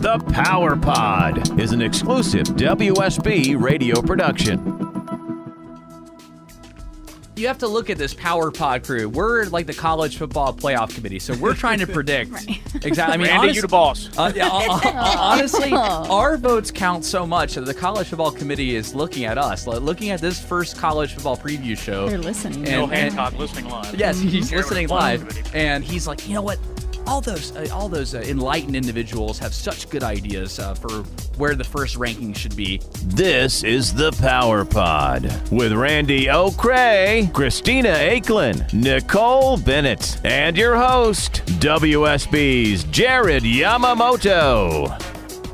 The Power Pod is an exclusive WSB radio production. You have to look at this Power Pod crew. We're like the college football playoff committee, so we're trying to predict. Exactly. I mean, Randy, you the boss. Honestly, our votes count so much that the college football committee is looking at us, looking at this first college football preview show. They're listening. Bill Hancock listening live. Yes, he's listening live, and he's like, you know what? All those enlightened individuals have such good ideas for where the first ranking should be. This is the Power Pod with Randi Okray, Christina Aicklen, Nicole Bennett, and your host, WSB's Jared Yamamoto.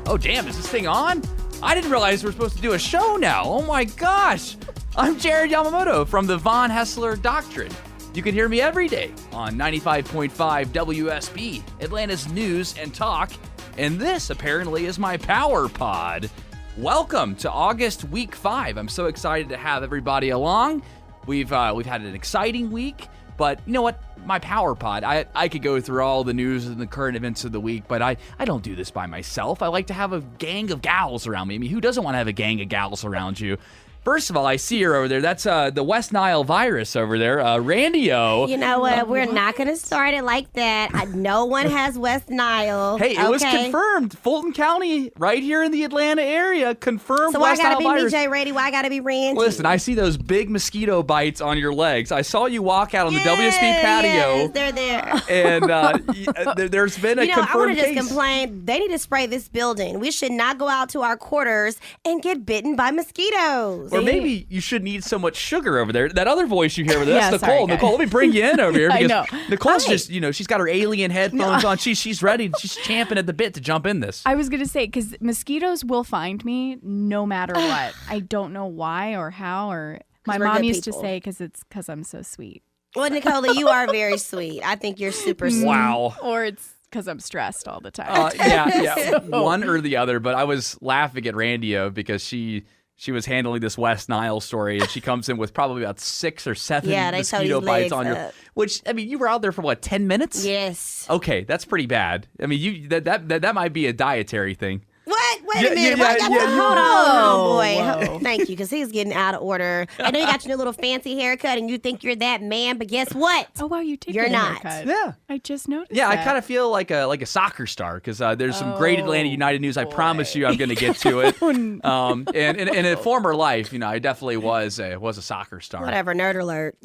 Oh, damn, is this thing on? I didn't realize we're supposed to do a show now. Oh, my gosh. I'm Jared Yamamoto from the Von Hessler Doctrine. You can hear me every day on 95.5 WSB, Atlanta's news and talk. And this, apparently, is my Power Pod. Welcome to August Week 5. I'm so excited to have everybody along. We've had an exciting week, but you know what? My Power Pod, I could go through all the news and the current events of the week, but I don't do this by myself. I like to have a gang of gals around me. I mean, who doesn't want to have a gang of gals around you? First of all, I see her over there. That's the West Nile virus over there. Randi O. You know what? We're not going to start it like that. No one has West Nile. Hey, it was confirmed. Fulton County, right here in the Atlanta area, confirmed West Nile virus. So why got to be BJ Rady? Why got to be Randy? Listen, I see those big mosquito bites on your legs. I saw you walk out on the WSB patio. Yes, they're there. And there's been a confirmed case. I want to just complain. They need to spray this building. We should not go out to our quarters and get bitten by mosquitoes. Or maybe you shouldn't eat so much sugar over there. That other voice you hear over there, that's Nicole. Sorry, Nicole, let me bring you in over here. I know. Nicole's just, she's got her alien headphones on. She's ready. She's champing at the bit to jump in this. I was going to say, because mosquitoes will find me no matter what. I don't know why or how. Or my mom used to say, because I'm so sweet. Well, Nicole, you are very sweet. I think you're super sweet. Wow. Or it's because I'm stressed all the time. Yeah. One or the other. But I was laughing at Randi O because she was handling this West Nile story, and she comes in with probably about 6 or 7 mosquito bites on your. Which, I mean, you were out there for what, 10 minutes? Yes. Okay, that's pretty bad. I mean, that might be a dietary thing. What? Wait a minute. Hold on, boy. Thank you, because he's getting out of order. I know you got your new little fancy haircut, and you think you're that man, but guess what? Oh, wow, you did. You're not. Haircut. Yeah. I just noticed. Yeah, that. I kind of feel like a soccer star because there's some great Atlanta United news. I promise you, I'm going to get to it. And in a former life, I definitely was a soccer star. Whatever, nerd alert.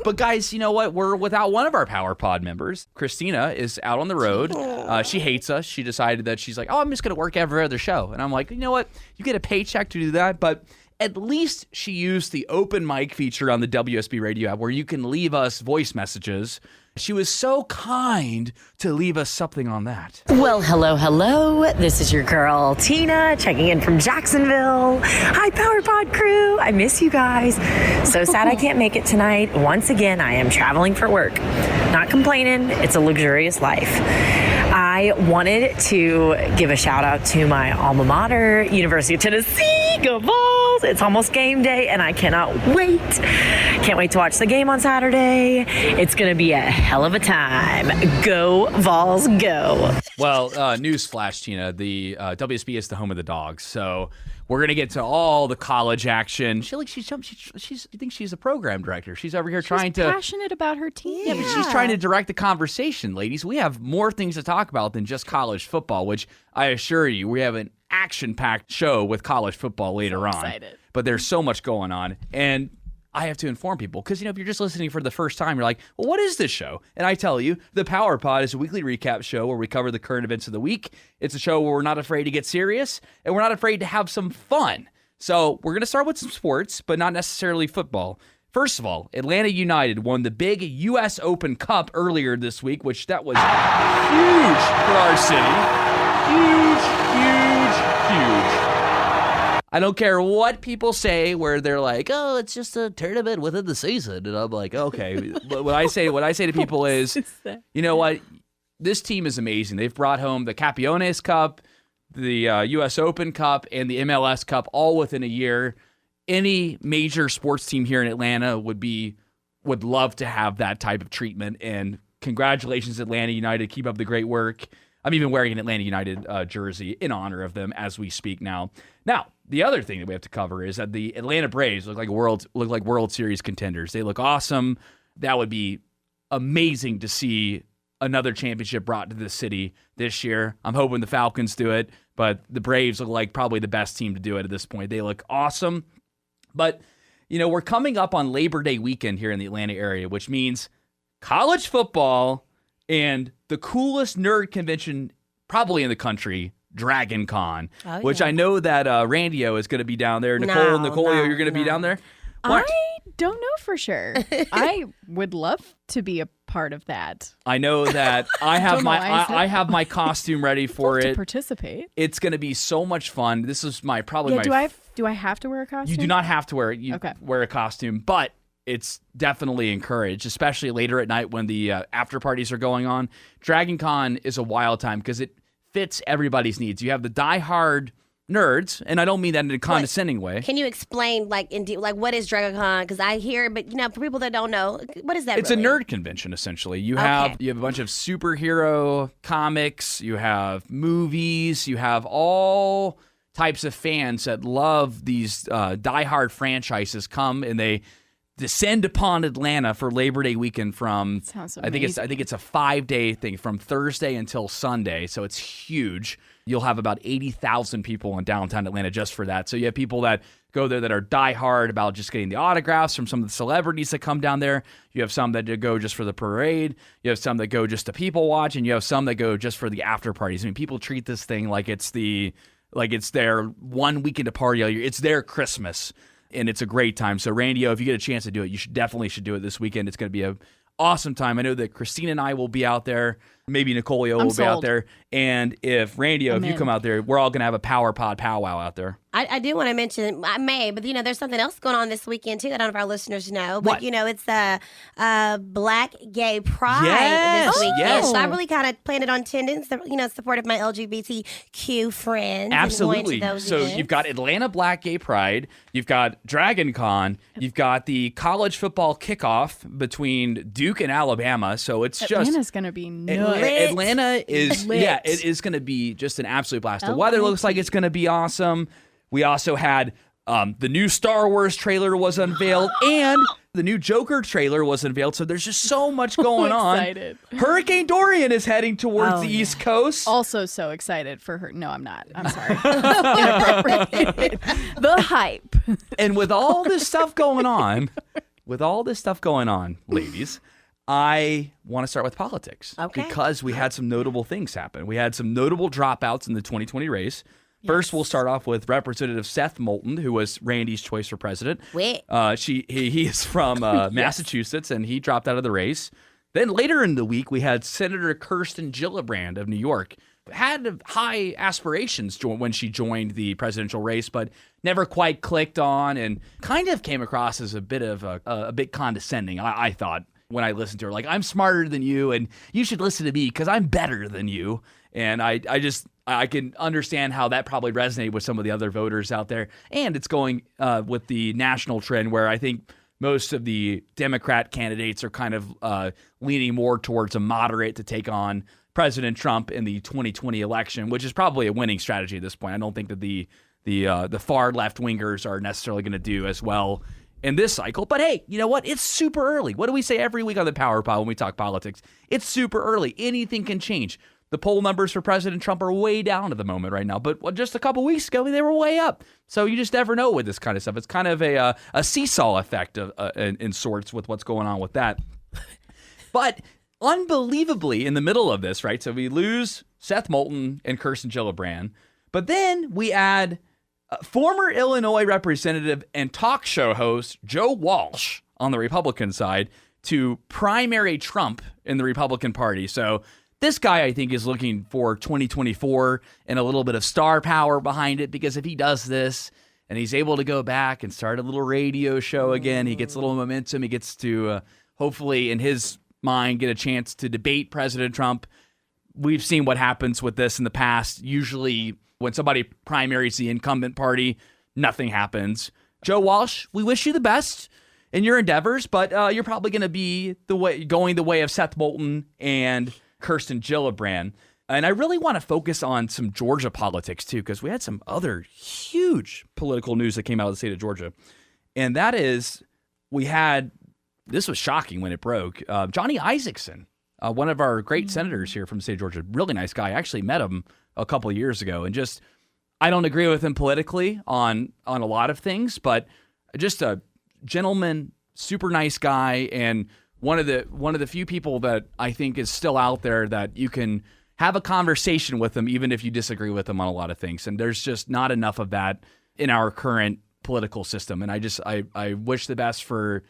But guys, you know what? We're without one of our Power Pod members. Christina is out on the road. She hates us. She decided that she's like, I'm just going to work every other show. And I'm like, you know what? You get a paycheck to do that, but at least she used the open mic feature on the WSB radio app where you can leave us voice messages. She was so kind to leave us something on that. Well, hello. This is your girl, Tina, checking in from Jacksonville. Hi, Power Pod crew. I miss you guys. So sad I can't make it tonight. Once again, I am traveling for work. Not complaining. It's a luxurious life. I wanted to give a shout out to my alma mater, University of Tennessee. Go Vols! It's almost game day, and I cannot wait. Can't wait to watch the game on Saturday. It's going to be a hell of a time. Go Vols, go. Well, newsflash, Tina, the WSB is the home of the Dogs, so we're gonna get to all the college action. You think she's a program director? She's over here trying to passionate about her team. Yeah, but she's trying to direct the conversation, ladies. We have more things to talk about than just college football, which I assure you, we have an action-packed show with college football later on. Excited. But there's so much going on, and I have to inform people because, if you're just listening for the first time, you're like, well, what is this show? And I tell you, the Power Pod is a weekly recap show where we cover the current events of the week. It's a show where we're not afraid to get serious and we're not afraid to have some fun. So we're going to start with some sports, but not necessarily football. First of all, Atlanta United won the big U.S. Open Cup earlier this week, which that was huge for our city. Huge. I don't care what people say where they're like, oh, it's just a tournament within the season. And I'm like, okay. But what I say to people is, you know what? This team is amazing. They've brought home the Capiones Cup, the U.S. Open Cup, and the MLS Cup all within a year. Any major sports team here in Atlanta would love to have that type of treatment. And congratulations, Atlanta United. Keep up the great work. I'm even wearing an Atlanta United jersey in honor of them as we speak now. Now, the other thing that we have to cover is that the Atlanta Braves look like World Series contenders. They look awesome. That would be amazing to see another championship brought to the city this year. I'm hoping the Falcons do it, but the Braves look like probably the best team to do it at this point. They look awesome. But, we're coming up on Labor Day weekend here in the Atlanta area, which means college football and the coolest nerd convention probably in the country, Dragon Con, which I know that Randio is going to be down there. Nicole, you're going to be down there? What? I don't know for sure. I would love to be a part of that. I know that I have my costume ready for it. To participate. It's going to be so much fun. This is my. Do I have to wear a costume? You do not have to wear it. Wear a costume, but it's definitely encouraged, especially later at night when the after parties are going on. Dragon Con is a wild time because it fits everybody's needs. You have the diehard nerds, and I don't mean that in a condescending way. Can you explain, what is Dragon Con? Because I hear, but for people that don't know, what is that? It's a nerd convention essentially. You have a bunch of superhero comics, you have movies, you have all types of fans that love these diehard franchises come and they descend upon Atlanta for Labor Day weekend from I think it's a 5-day thing from Thursday until Sunday, so it's huge. You'll have about 80,000 people in downtown Atlanta just for that. So you have people that go there that are diehard about just getting the autographs from some of the celebrities that come down there. You have some that go just for the parade. You have some that go just to people watch, and you have some that go just for the after parties. I mean, people treat this thing like it's their one weekend to party all year. It's their Christmas. And it's a great time. So, Randy, if you get a chance to do it, you should do it this weekend. It's going to be an awesome time. I know that Christina and I will be out there. Maybe Nicole will be out there. And if Randy, if you come out there, we're all going to have a Power Pod powwow out there. I do want to mention, I may, but there's something else going on this weekend too. I don't know if our listeners know, but it's Black Gay Pride this weekend. Yes. So I really kind of planned it on attendance, supportive my LGBTQ friends. Absolutely. So you've got Atlanta Black Gay Pride, you've got Dragon Con, you've got the college football kickoff between Duke and Alabama. So it's Atlanta's going to be nuts. Atlanta is it is going to be just an absolute blast. The weather looks like it's going to be awesome. We also had the new Star Wars trailer was unveiled and the new Joker trailer was unveiled. So there's just so much going on. Excited. Hurricane Dorian is heading towards the East Coast. Also so excited for her. No, I'm not. I'm sorry. Inappropriate. The hype. And with all this stuff going on, ladies, I want to start with politics because we had some notable things happen. We had some notable dropouts in the 2020 race. Yes. First, we'll start off with Representative Seth Moulton, who was Randy's choice for president. Wait. He is from Massachusetts, and he dropped out of the race. Then later in the week, we had Senator Kirsten Gillibrand of New York. Had high aspirations when she joined the presidential race, but never quite clicked on and kind of came across as a bit condescending, I thought. When I listened to her, I'm smarter than you and you should listen to me because I'm better than you. And I can understand how that probably resonated with some of the other voters out there. And it's going with the national trend where I think most of the Democrat candidates are kind of leaning more towards a moderate to take on President Trump in the 2020 election, which is probably a winning strategy at this point. I don't think that the far left wingers are necessarily going to do as well in this cycle. But hey, you know what? It's super early. What do we say every week on the Power Pod when we talk politics? It's super early. Anything can change. The poll numbers for President Trump are way down at the moment right now, but just a couple weeks ago, they were way up. So you just never know with this kind of stuff. It's kind of a seesaw effect in sorts with what's going on with that. But unbelievably, in the middle of this, right? So we lose Seth Moulton and Kirsten Gillibrand, but then we add former Illinois representative and talk show host Joe Walsh on the Republican side to primary Trump in the Republican Party. So this guy, I think, is looking for 2024 and a little bit of star power behind it, because if he does this and he's able to go back and start a little radio show again, he gets a little momentum. He gets to hopefully, in his mind, get a chance to debate President Trump. We've seen what happens with this in the past. Usually when somebody primaries the incumbent party, nothing happens. Joe Walsh, we wish you the best. in your endeavors, but you're probably going to be going the way of Seth Moulton and Kirsten Gillibrand. And I really want to focus on some Georgia politics, too, because we had some other huge political news that came out of the state of Georgia. And that is, this was shocking when it broke, Johnny Isaacson, one of our great senators here from the state of Georgia, really nice guy. I actually met him a couple of years ago, and just, I don't agree with him politically on a lot of things, but just a gentleman, super nice guy, and one of the few people that I think is still out there that you can have a conversation with him even if you disagree with him on a lot of things. And there's just not enough of that in our current political system. And I wish the best for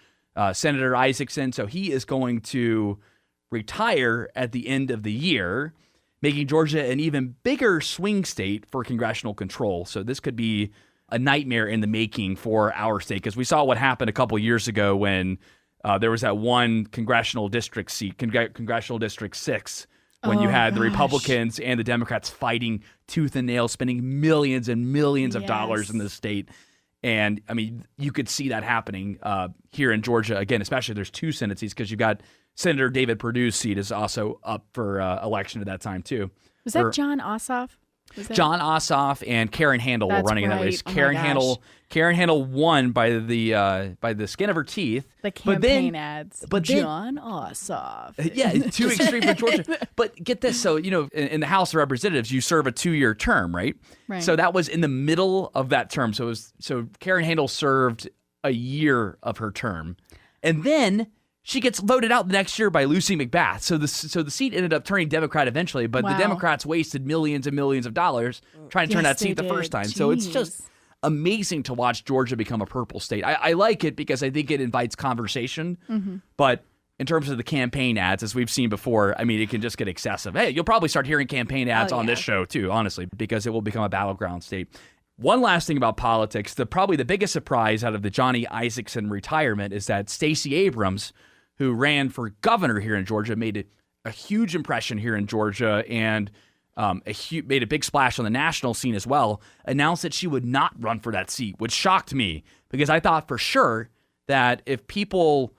Senator Isaacson. So he is going to retire at the end of the year, making Georgia an even bigger swing state for congressional control. So this could be a nightmare in the making for our state, because we saw what happened a couple years ago when there was that one congressional district seat, Congressional District 6, when you had the Republicans and the Democrats fighting tooth and nail, spending millions and millions of dollars in the state. And, I mean, you could see that happening here in Georgia, again, especially there's 2 Senate seats, because you've got Senator David Perdue's seat is also up for election at that time, too. Was that John Ossoff? John Ossoff and Karen Handel were running in that race. Oh Karen Handel won by the skin of her teeth. The campaign ads. But John Ossoff. Yeah, too extreme for Georgia. But get this, so in the House of Representatives, you serve a 2-year term, right? Right. So that was in the middle of that term. So Karen Handel served a year of her term, and then she gets voted out the next year by Lucy McBath. So the seat ended up turning Democrat eventually, but the Democrats wasted millions and millions of dollars trying to turn that seat the first time. Jeez. So it's just amazing to watch Georgia become a purple state. I like it because I think it invites conversation, but in terms of the campaign ads, as we've seen before, I mean, it can just get excessive. Hey, you'll probably start hearing campaign ads on this show too, honestly, because it will become a battleground state. One last thing about politics, probably the biggest surprise out of the Johnny Isaacson retirement is that Stacey Abrams, who ran for governor here in Georgia, made a huge impression here in Georgia and made a big splash on the national scene as well, announced that she would not run for that seat, which shocked me because I thought for sure that if people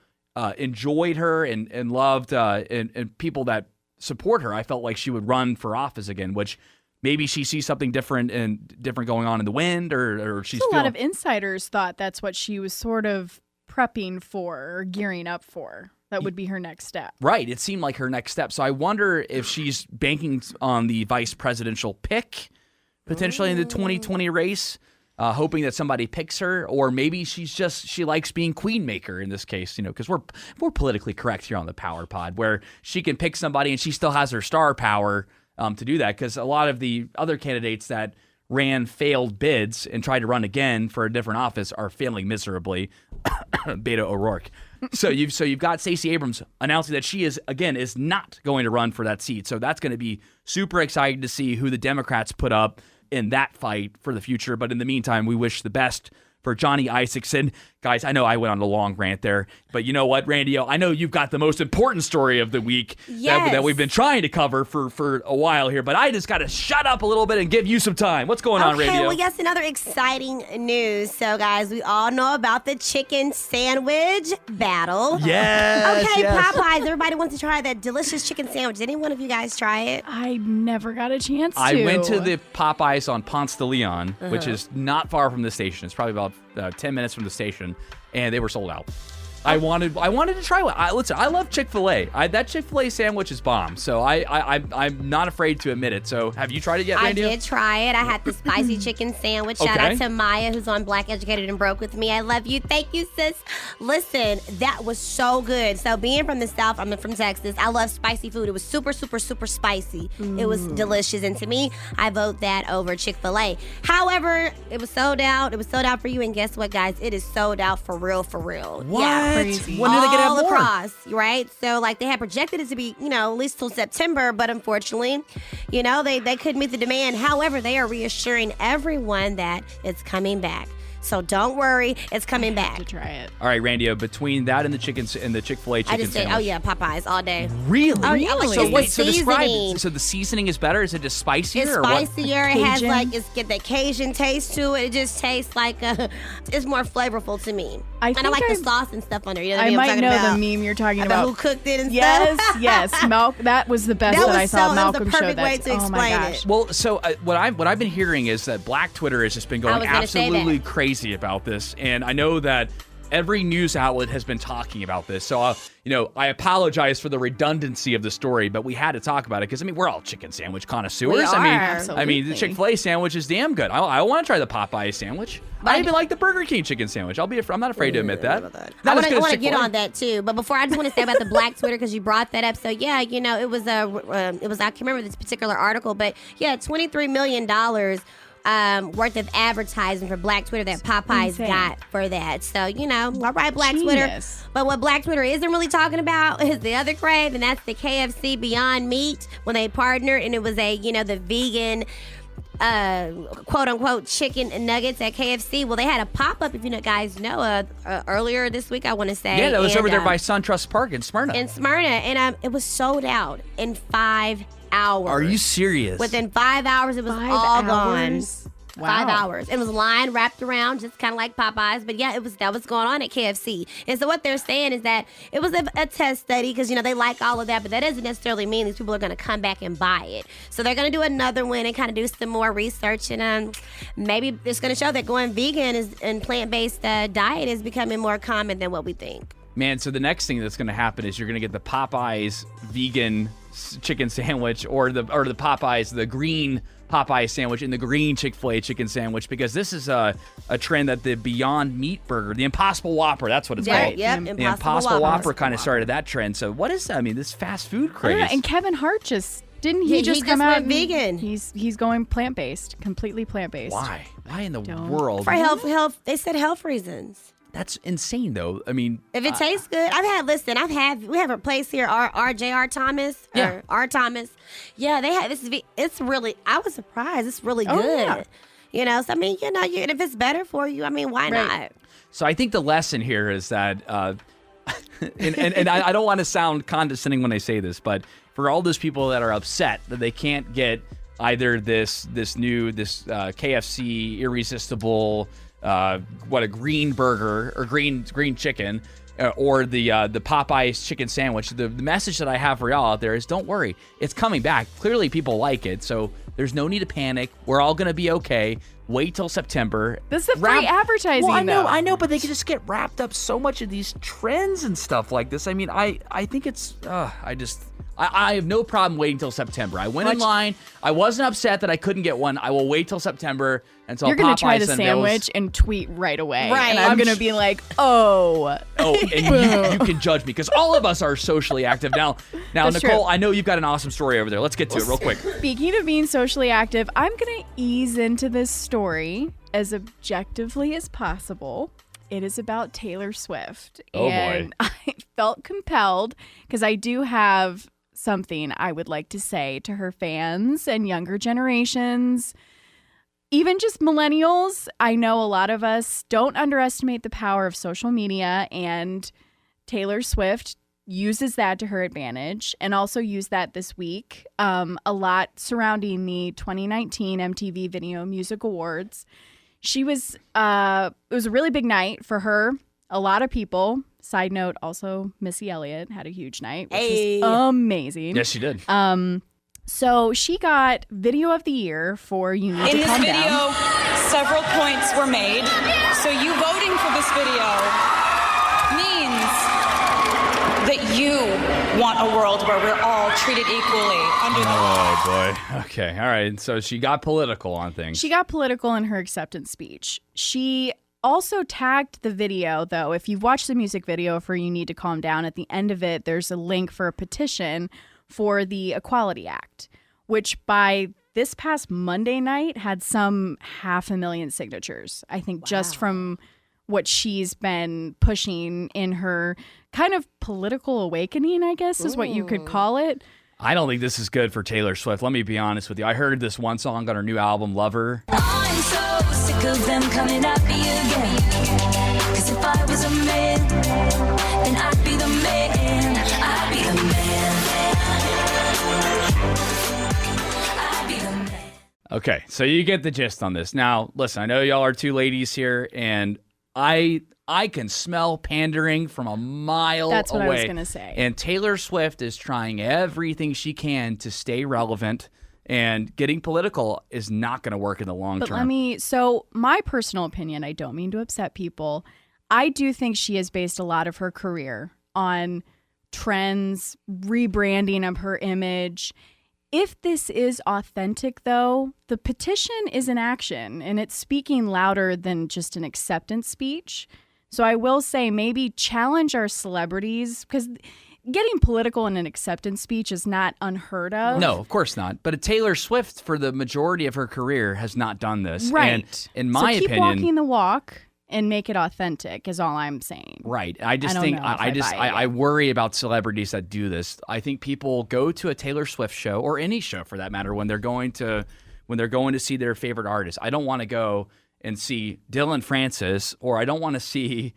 enjoyed her and loved and people that support her, I felt like she would run for office again, which maybe she sees something different going on in the wind, or she's a lot of insiders thought that's what she was sort of prepping for or gearing up for. That would be her next step. Right. It seemed like her next step. So I wonder if she's banking on the vice presidential pick potentially in the 2020 race, hoping that somebody picks her, or maybe she likes being queen maker in this case, because we're politically correct here on the Power Pod, where she can pick somebody and she still has her star power to do that, because a lot of the other candidates that ran failed bids and tried to run again for a different office are failing miserably. Beto O'Rourke. So you've got Stacey Abrams announcing that she is not going to run for that seat. So that's going to be super exciting to see who the Democrats put up in that fight for the future. But in the meantime, we wish the best for Johnny Isaacson. Guys, I know I went on a long rant there, but you know what, Randy? I know you've got the most important story of the week that we've been trying to cover for a while here, but I just got to shut up a little bit and give you some time. What's going on, Radio? Well, yes, another exciting news. So, guys, we all know about the chicken sandwich battle. Yes. Okay, yes. Popeyes, everybody wants to try that delicious chicken sandwich. Did any one of you guys try it? I never got a chance to. I went to the Popeyes on Ponce de Leon, which is not far from the station. It's probably about 10 minutes from the station, and they were sold out. I wanted to try one. Listen, I love Chick-fil-A. That Chick-fil-A sandwich is bomb, so I'm not afraid to admit it. So have you tried it yet, Randy? I did try it. I had the spicy chicken sandwich. Shout out to Maya, who's on Black Educated and Broke with me. I love you. Thank you, sis. Listen, that was so good. So being from the South, I'm from Texas, I love spicy food. It was super, super, super spicy. It was delicious. And to me, I vote that over Chick-fil-A. However, it was sold out. It was sold out for you. And guess what, guys? It is sold out for real, for real. What? Yeah. Crazy. When do they get out more? All across, right? So, like, they had projected it to be, at least till September, but unfortunately, they couldn't meet the demand. However, they are reassuring everyone that it's coming back. So don't worry, it's coming back. To try it. All right, Randy, between that and the Chick-fil-A chicken I just said, sandwich. Popeyes all day. Really? Oh, yeah, like, So wait, seasoning. so the seasoning is better? Is it just spicier? It's or what? spicier. It has it's get that Cajun taste to it. It just tastes like it's more flavorful to me. I like the sauce and stuff on there. You know what I might I'm know about? the meme you're talking about. Who cooked it and yes, stuff? Yes, that was the best that I saw. Malcolm showed that. That was the perfect way to explain it. Well, so what I've been hearing is that Black Twitter has just been going absolutely crazy about this, and I know that every news outlet has been talking about this. So, I apologize for the redundancy of the story, but we had to talk about it because, we're all chicken sandwich connoisseurs. We are. Absolutely. The Chick-fil-A sandwich is damn good. I want to try the Popeye sandwich. I even like the Burger King chicken sandwich. I'm not afraid to admit that. I want to get on that too. But before, I just want to say about the Black Twitter because you brought that up. So yeah, it was I can't remember this particular article, but yeah, $23 million. Worth of advertising for Black Twitter that Popeyes got for that. So, all right, Black Twitter. But what Black Twitter isn't really talking about is the other crave, and that's the KFC Beyond Meat when they partnered, and it was the vegan quote-unquote chicken nuggets at KFC. Well, they had a pop-up, if you guys know, earlier this week, I want to say. Yeah, that was over there by SunTrust Park in Smyrna. And it was sold out in 5 hours. Are you serious? Within 5 hours, it was all gone. Wow. 5 hours. It was lined, wrapped around, just kind of like Popeyes. But yeah, that was going on at KFC. And so what they're saying is that it was a test study because, they like all of that. But that doesn't necessarily mean these people are going to come back and buy it. So they're going to do another one and kind of do some more research. And maybe it's going to show that going vegan and plant-based diet is becoming more common than what we think. Man, so the next thing that's going to happen is you're going to get the Popeyes vegan chicken sandwich or the Popeyes, the green Popeye sandwich and the green Chick-fil-A chicken sandwich, because this is a trend that the Beyond Meat burger, the Impossible Whopper, that's what it's called. Yep, the Impossible Whopper kind of started that trend. So what is that? This fast food craze. And Kevin Hart didn't he just come out vegan? He's going plant-based, completely plant-based. Why? Why in the world? For health. They said health reasons. That's insane, though. If it tastes good, we have a place here, R.J.R. Thomas, or R. Thomas. Yeah, they have this. It's really, I was surprised. It's really good. Yeah. So if it's better for you, why not? So I think the lesson here is that, and I don't want to sound condescending when I say this, but for all those people that are upset that they can't get either this KFC irresistible. A green burger or green chicken or the Popeyes chicken sandwich. The message that I have for y'all out there is don't worry. It's coming back. Clearly people like it, so there's no need to panic. We're all going to be okay. Wait till September. This is free advertising, well, I know, but they can just get wrapped up so much of these trends and stuff like this. I think it's, I have no problem waiting till September. I went in line. I wasn't upset that I couldn't get one. I will wait till September until You're going to try the sandwich and tweet right away. Right. And I'm going to be like, oh. And you can judge me because all of us are socially active. Now, That's Nicole, true. I know you've got an awesome story over there. Let's get to it real quick. Speaking of being socially active, I'm going to ease into this story as objectively as possible. It is about Taylor Swift. Oh, and boy. I felt compelled because I do have something I would like to say to her fans and younger generations. Even just millennials, I know a lot of us don't underestimate the power of social media, and Taylor Swift uses that to her advantage and also used that this week. A lot surrounding the 2019 MTV Video Music Awards. It was a really big night for her. A lot of people. Side note, also Missy Elliott had a huge night, which was amazing. Yes, she did. So she got Video of the Year for You Need to Calm Down. In this video, several points were made. So you voting for this video means that you want a world where we're all treated equally under the law. Oh, boy. Okay. All right. So she got political on things. She got political in her acceptance speech. She also tagged the video, though. If you've watched the music video for You Need to Calm Down, at the end of it, there's a link for a petition for the Equality Act, which by this past Monday night had some 500,000 signatures, I think, just from what she's been pushing in her kind of political awakening, I guess, is what you could call it. I don't think this is good for Taylor Swift. Let me be honest with you. I heard this one song on her new album, Lover. I'm so sick of them coming at me again. 'Cause if I was a man, then I'd be the man. I'd be the man. I'd be the man. Okay, so you get the gist on this. Now, listen, I know y'all are two ladies here, and I I can smell pandering from a mile away. That's what I was going to say. And Taylor Swift is trying everything she can to stay relevant, and getting political is not going to work in the long term. So my personal opinion, I don't mean to upset people. I do think she has based a lot of her career on trends, rebranding of her image. If this is authentic, though, the petition is in action, and it's speaking louder than just an acceptance speech. So I will say maybe challenge our celebrities, because getting political in an acceptance speech is not unheard of. No, of course not. But Taylor Swift, for the majority of her career, has not done this. Right. And in my keep opinion, walking the walk and make it authentic is all I'm saying. Right. I worry about celebrities that do this. I think people go to a Taylor Swift show, or any show for that matter, when they're going to see their favorite artist. I don't want to go and see Dylan Francis, or I don't want to see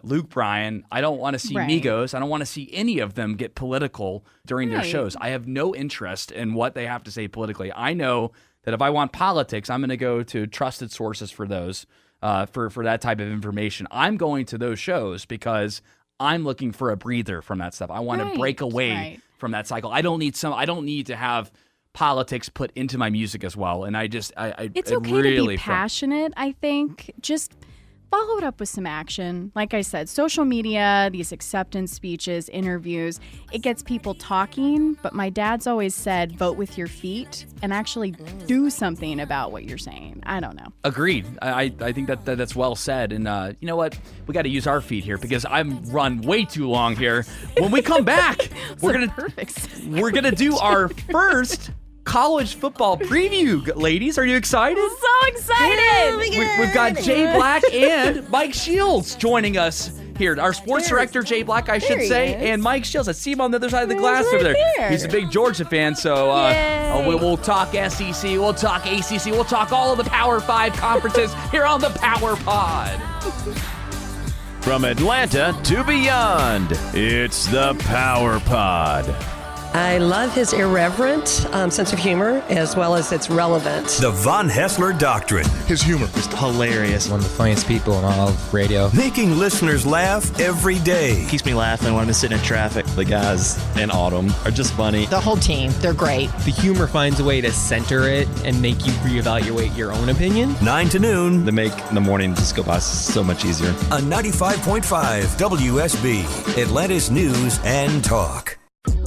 Luke Bryan. I don't want to see Migos. I don't want to see any of them get political during their shows. I have no interest in what they have to say politically. I know that if I want politics, I'm going to go to trusted sources for those, for that type of information. I'm going to those shows because I'm looking for a breather from that stuff. I want to break away from that cycle. I don't need to have politics put into my music as well. And it's okay really to be passionate, I think. Just follow it up with some action. Like I said, social media, these acceptance speeches, interviews, it gets people talking. But my dad's always said, vote with your feet and actually do something about what you're saying. I don't know. Agreed. I think that's well said. And you know what? We got to use our feet here because I'm run way too long here. When we come back, we're gonna do our first college football preview, ladies. Are you excited? So excited! We've got Jay Black and Mike Shields joining us here. Our sports director, Jay Black, I should say, and Mike Shields. I see him on the other side of the glass over there. He's a big Georgia fan, so we'll talk SEC, we'll talk ACC, we'll talk all of the Power 5 conferences here on the Power Pod. From Atlanta to beyond, it's the Power Pod. I love his irreverent sense of humor, as well as its relevance. The Von Haessler Doctrine. His humor is hilarious. One of the funniest people in all of radio. Making listeners laugh every day. Keeps me laughing when I'm sitting in traffic. The guys in Autumn are just funny. The whole team, they're great. The humor finds a way to center it and make you reevaluate your own opinion. 9 to noon. They make the morning just go by so much easier. On 95.5 WSB, Atlanta's News and Talk.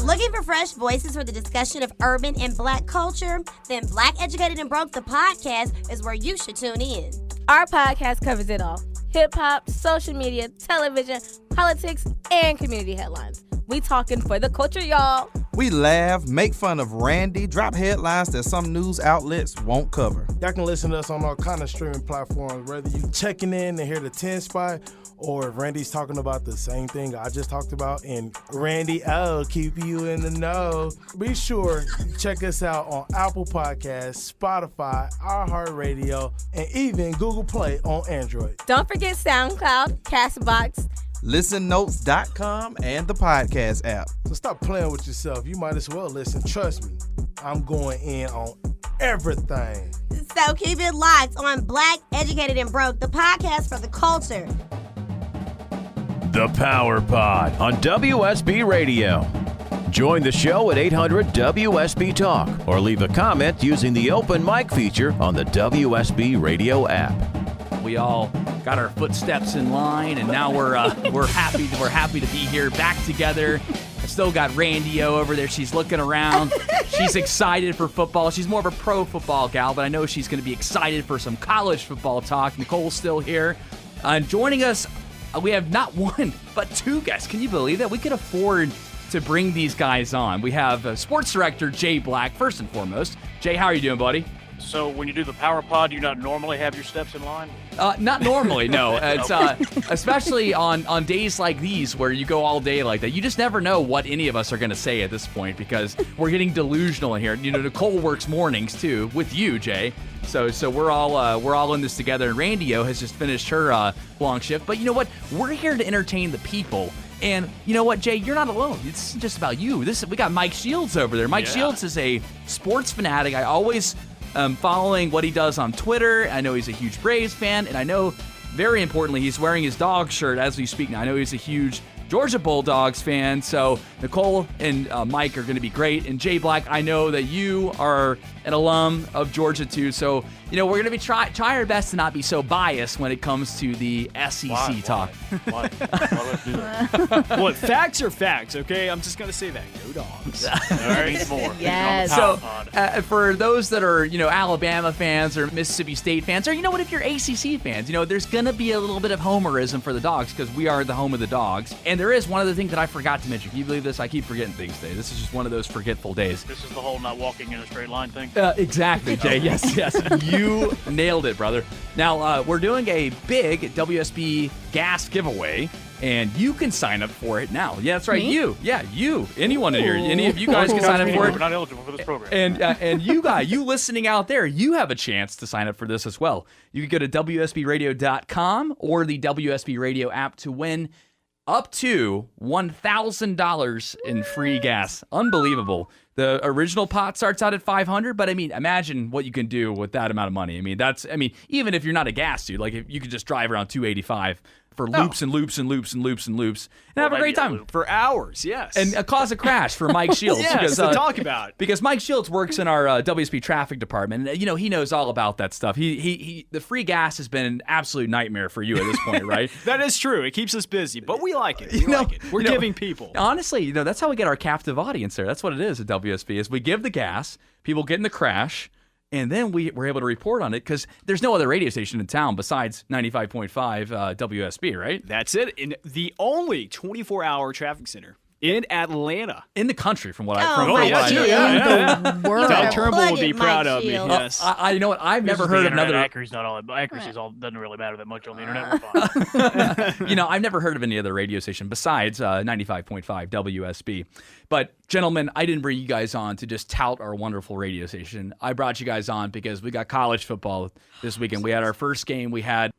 Looking for fresh voices for the discussion of urban and black culture? Then Black Educated and Broke, the podcast, is where you should tune in. Our podcast covers it all. Hip-hop, social media, television, politics, and community headlines. We talking for the culture, y'all. We laugh, make fun of Randy, drop headlines that some news outlets won't cover. Y'all can listen to us on all kind of streaming platforms, whether you checking in and hear the 10 spot, or if Randy's talking about the same thing I just talked about, and Randy, keep you in the know. Be sure to check us out on Apple Podcasts, Spotify, iHeartRadio, and even Google Play on Android. Don't forget SoundCloud, CastBox, ListenNotes.com, and the podcast app. So stop playing with yourself. You might as well listen. Trust me, I'm going in on everything. So keep it locked on Black Educated and Broke, the podcast for the culture. The Power Pod on WSB Radio. Join the show at 800 WSB Talk or leave a comment using the open mic feature on the WSB Radio app. We all got our footsteps in line, and now we're happy to be here back together. I still got Randi over there. She's looking around. She's excited for football. She's more of a pro football gal, but I know she's going to be excited for some college football talk. Nicole's still here. Joining us, we have not one, but two guests. Can you believe that? We could afford to bring these guys on. We have sports director Jay Black, first and foremost. Jay, how are you doing, buddy? So when you do the Power Pod, do you not normally have your steps in line? Not normally, no. It's especially on days like these where you go all day like that. You just never know what any of us are going to say at this point because we're getting delusional in here. You know, Nicole works mornings too with you, Jay. So we're all in this together. And Randi has just finished her long shift. But you know what? We're here to entertain the people. And you know what, Jay? You're not alone. It's just about you. We got Mike Shields over there. Mike Shields is a sports fanatic. I always following what he does on Twitter. I know he's a huge Braves fan, and I know very importantly, he's wearing his dog shirt as we speak now. I know he's a huge Georgia Bulldogs fan, so Nicole and Mike are going to be great. And Jay Black, I know that you are an alum of Georgia too, so we're going to be try our best to not be so biased when it comes to the SEC talk. Why let's do that? What, facts are facts, okay? I'm just going to say that. Go Dogs. All right, more. Yes. So for those that are, Alabama fans or Mississippi State fans, or if you're ACC fans, there's going to be a little bit of homerism for the Dogs because we are the home of the Dogs. And there is one other thing that I forgot to mention. Can you believe this? I keep forgetting things today. This is just one of those forgetful days. This is the whole not walking in a straight line thing? Exactly, Jay. Yes. You nailed it, brother. Now, we're doing a big WSB gas giveaway, and you can sign up for it now. Yeah, that's right. Me? You. Yeah, you. Anyone in here. Any of you guys can sign up for it. We're not eligible for this program. And you listening out there, you have a chance to sign up for this as well. You can go to WSBradio.com or the WSB Radio app to win up to $1,000 in free gas. Unbelievable. The original pot starts out at $500, but imagine what you can do with that amount of money. Even if you're not a gas dude, like if you could just drive around 285 for loops and loops and loops and loops and loops and have a great time. For hours, yes. And cause a crash for Mike Shields. Yes, to talk about. Because Mike Shields works in our WSB traffic department, and he knows all about that stuff. The free gas has been an absolute nightmare for you at this point, right? That is true. It keeps us busy, but we like it. We like it. We're giving people. Honestly, that's how we get our captive audience there. That's what it is at WSB, is we give the gas, people get in the crash, and then we're able to report on it because there's no other radio station in town besides 95.5 WSB, right? That's it. In the only 24-hour traffic center in Atlanta. In the country, from what Oh, I Mike yeah, Shields. yeah. World. Tom Turnbull Plug would be it, proud Mike of me. Shields. Yes. I you know what? I've never This is heard the of another. internet. Accuracy's not all. Accuracy's all doesn't really matter that much on the internet. We're fine. I've never heard of any other radio station besides 95.5 WSB. But gentlemen, I didn't bring you guys on to just tout our wonderful radio station. I brought you guys on because we got college football this weekend. We had our first game.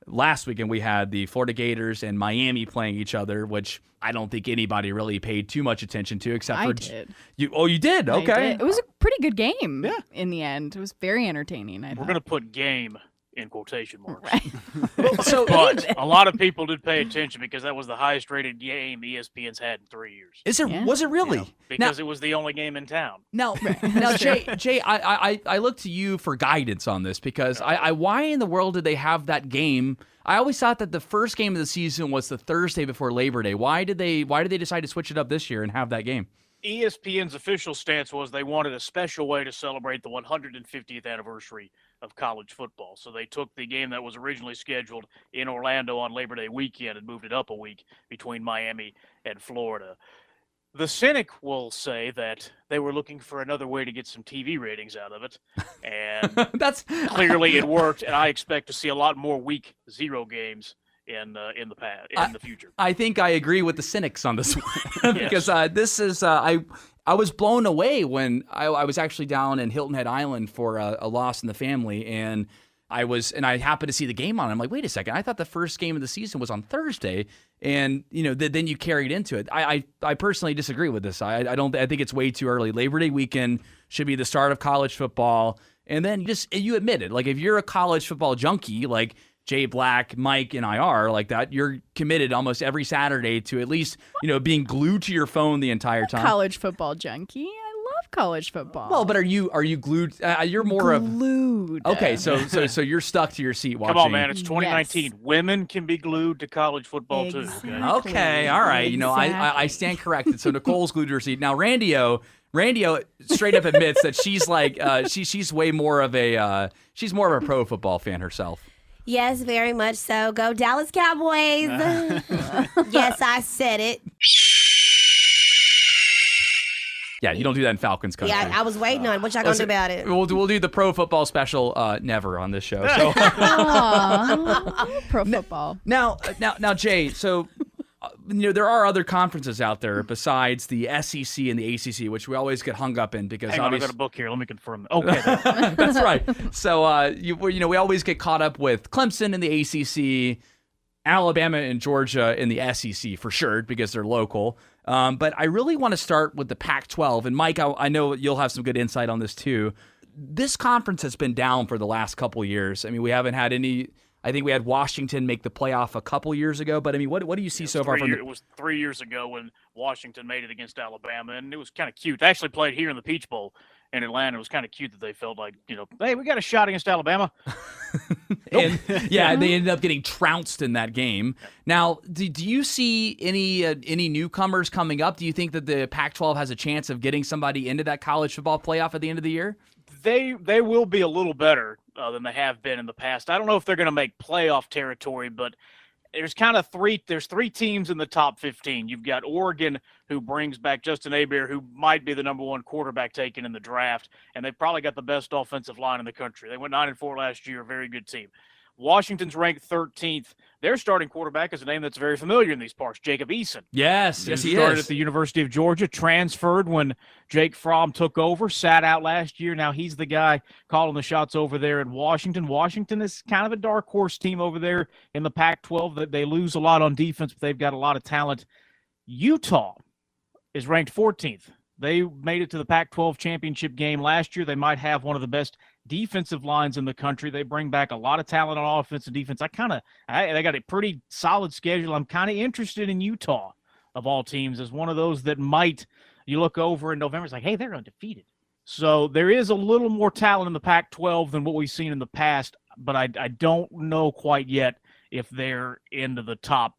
Last weekend we had the Florida Gators and Miami playing each other, which I don't think anybody really paid too much attention to, except for did. you. Oh, you did? Okay. I did. It was a pretty good game. In the end, it was very entertaining. We're going to put game in quotation marks. Right. But a lot of people did pay attention because that was the highest rated game ESPN's had in 3 years. Was it really? Because it was the only game in town. Now, Jay, I look to you for guidance on this because why in the world did they have that game? I always thought that the first game of the season was the Thursday before Labor Day. Why did they decide to switch it up this year and have that game? ESPN's official stance was they wanted a special way to celebrate the 150th anniversary of college football. So they took the game that was originally scheduled in Orlando on Labor Day weekend and moved it up a week between Miami and Florida. The cynic will say that they were looking for another way to get some TV ratings out of it, and that's clearly it worked. And I expect to see a lot more Week 0 games in the future. I think I agree with the cynics on this one because this is I was blown away when I was actually down in Hilton Head Island for a loss in the family, and I happened to see the game on. I'm like, wait a second, I thought the first game of the season was on Thursday, and then you carried into it. I personally disagree with this. I think it's way too early. Labor Day weekend should be the start of college football, and then you admit it. Like if you're a college football junkie, like Jay Black, Mike, and I are like that, you're committed almost every Saturday to at least, being glued to your phone the entire time. College football junkie. I love college football. Well, but are you glued? You're more glued. Okay, so you're stuck to your seat watching. Come on, man! It's 2019. Yes. Women can be glued to college football too. Okay, all right. Exactly. I stand corrected. So Nicole's glued to her seat. Now Randi straight up admits that she's like she's way more of a she's more of a pro football fan herself. Yes, very much so. Go Dallas Cowboys. Yes, I said it. Yeah, you don't do that in Falcons country. Yeah, I was waiting on what y'all gonna do about it. We'll do the pro football special never on this show. So. Pro football. Now, Jay. So, there are other conferences out there besides the SEC and the ACC, which we always get hung up in because Hang on, I've got a book here. Let me confirm. Okay, that's right. So, we always get caught up with Clemson in the ACC, Alabama and Georgia in the SEC for sure because they're local. But I really want to start with the Pac-12. And Mike, I know you'll have some good insight on this too. This conference has been down for the last couple of years. I mean, we haven't had any I think we had Washington make the playoff a couple years ago. But, I mean, what do you see so far from It was 3 years ago when Washington made it against Alabama, and it was kind of cute. They actually played here in the Peach Bowl in Atlanta. It was kind of cute that they felt like, hey, we got a shot against Alabama. And yeah, they ended up getting trounced in that game. Now, do you see any newcomers coming up? Do you think that the Pac-12 has a chance of getting somebody into that college football playoff at the end of the year? They will be a little better than they have been in the past. I don't know if they're going to make playoff territory, but there's three teams in the top 15. You've got Oregon, who brings back Justin Hebert, who might be the number one quarterback taken in the draft, and they've probably got the best offensive line in the country. They went 9-4 last year, a very good team. Washington's ranked 13th. Their starting quarterback is a name that's very familiar in these parts, Jacob Eason. Yes, he started is. at the University of Georgia, transferred when Jake Fromm took over, sat out last year. Now he's the guy calling the shots over there in Washington. Washington is kind of a dark horse team over there in the Pac-12. They lose a lot on defense, but they've got a lot of talent. Utah is ranked 14th. They made it to the Pac-12 championship game last year. They might have one of the best defensive lines in the country. They bring back a lot of talent on offense and defense. They got a pretty solid schedule. I'm kind of interested in Utah, of all teams, as one of those that you look over in November, it's like, hey, they're undefeated. So there is a little more talent in the Pac-12 than what we've seen in the past, but I don't know quite yet if they're into the top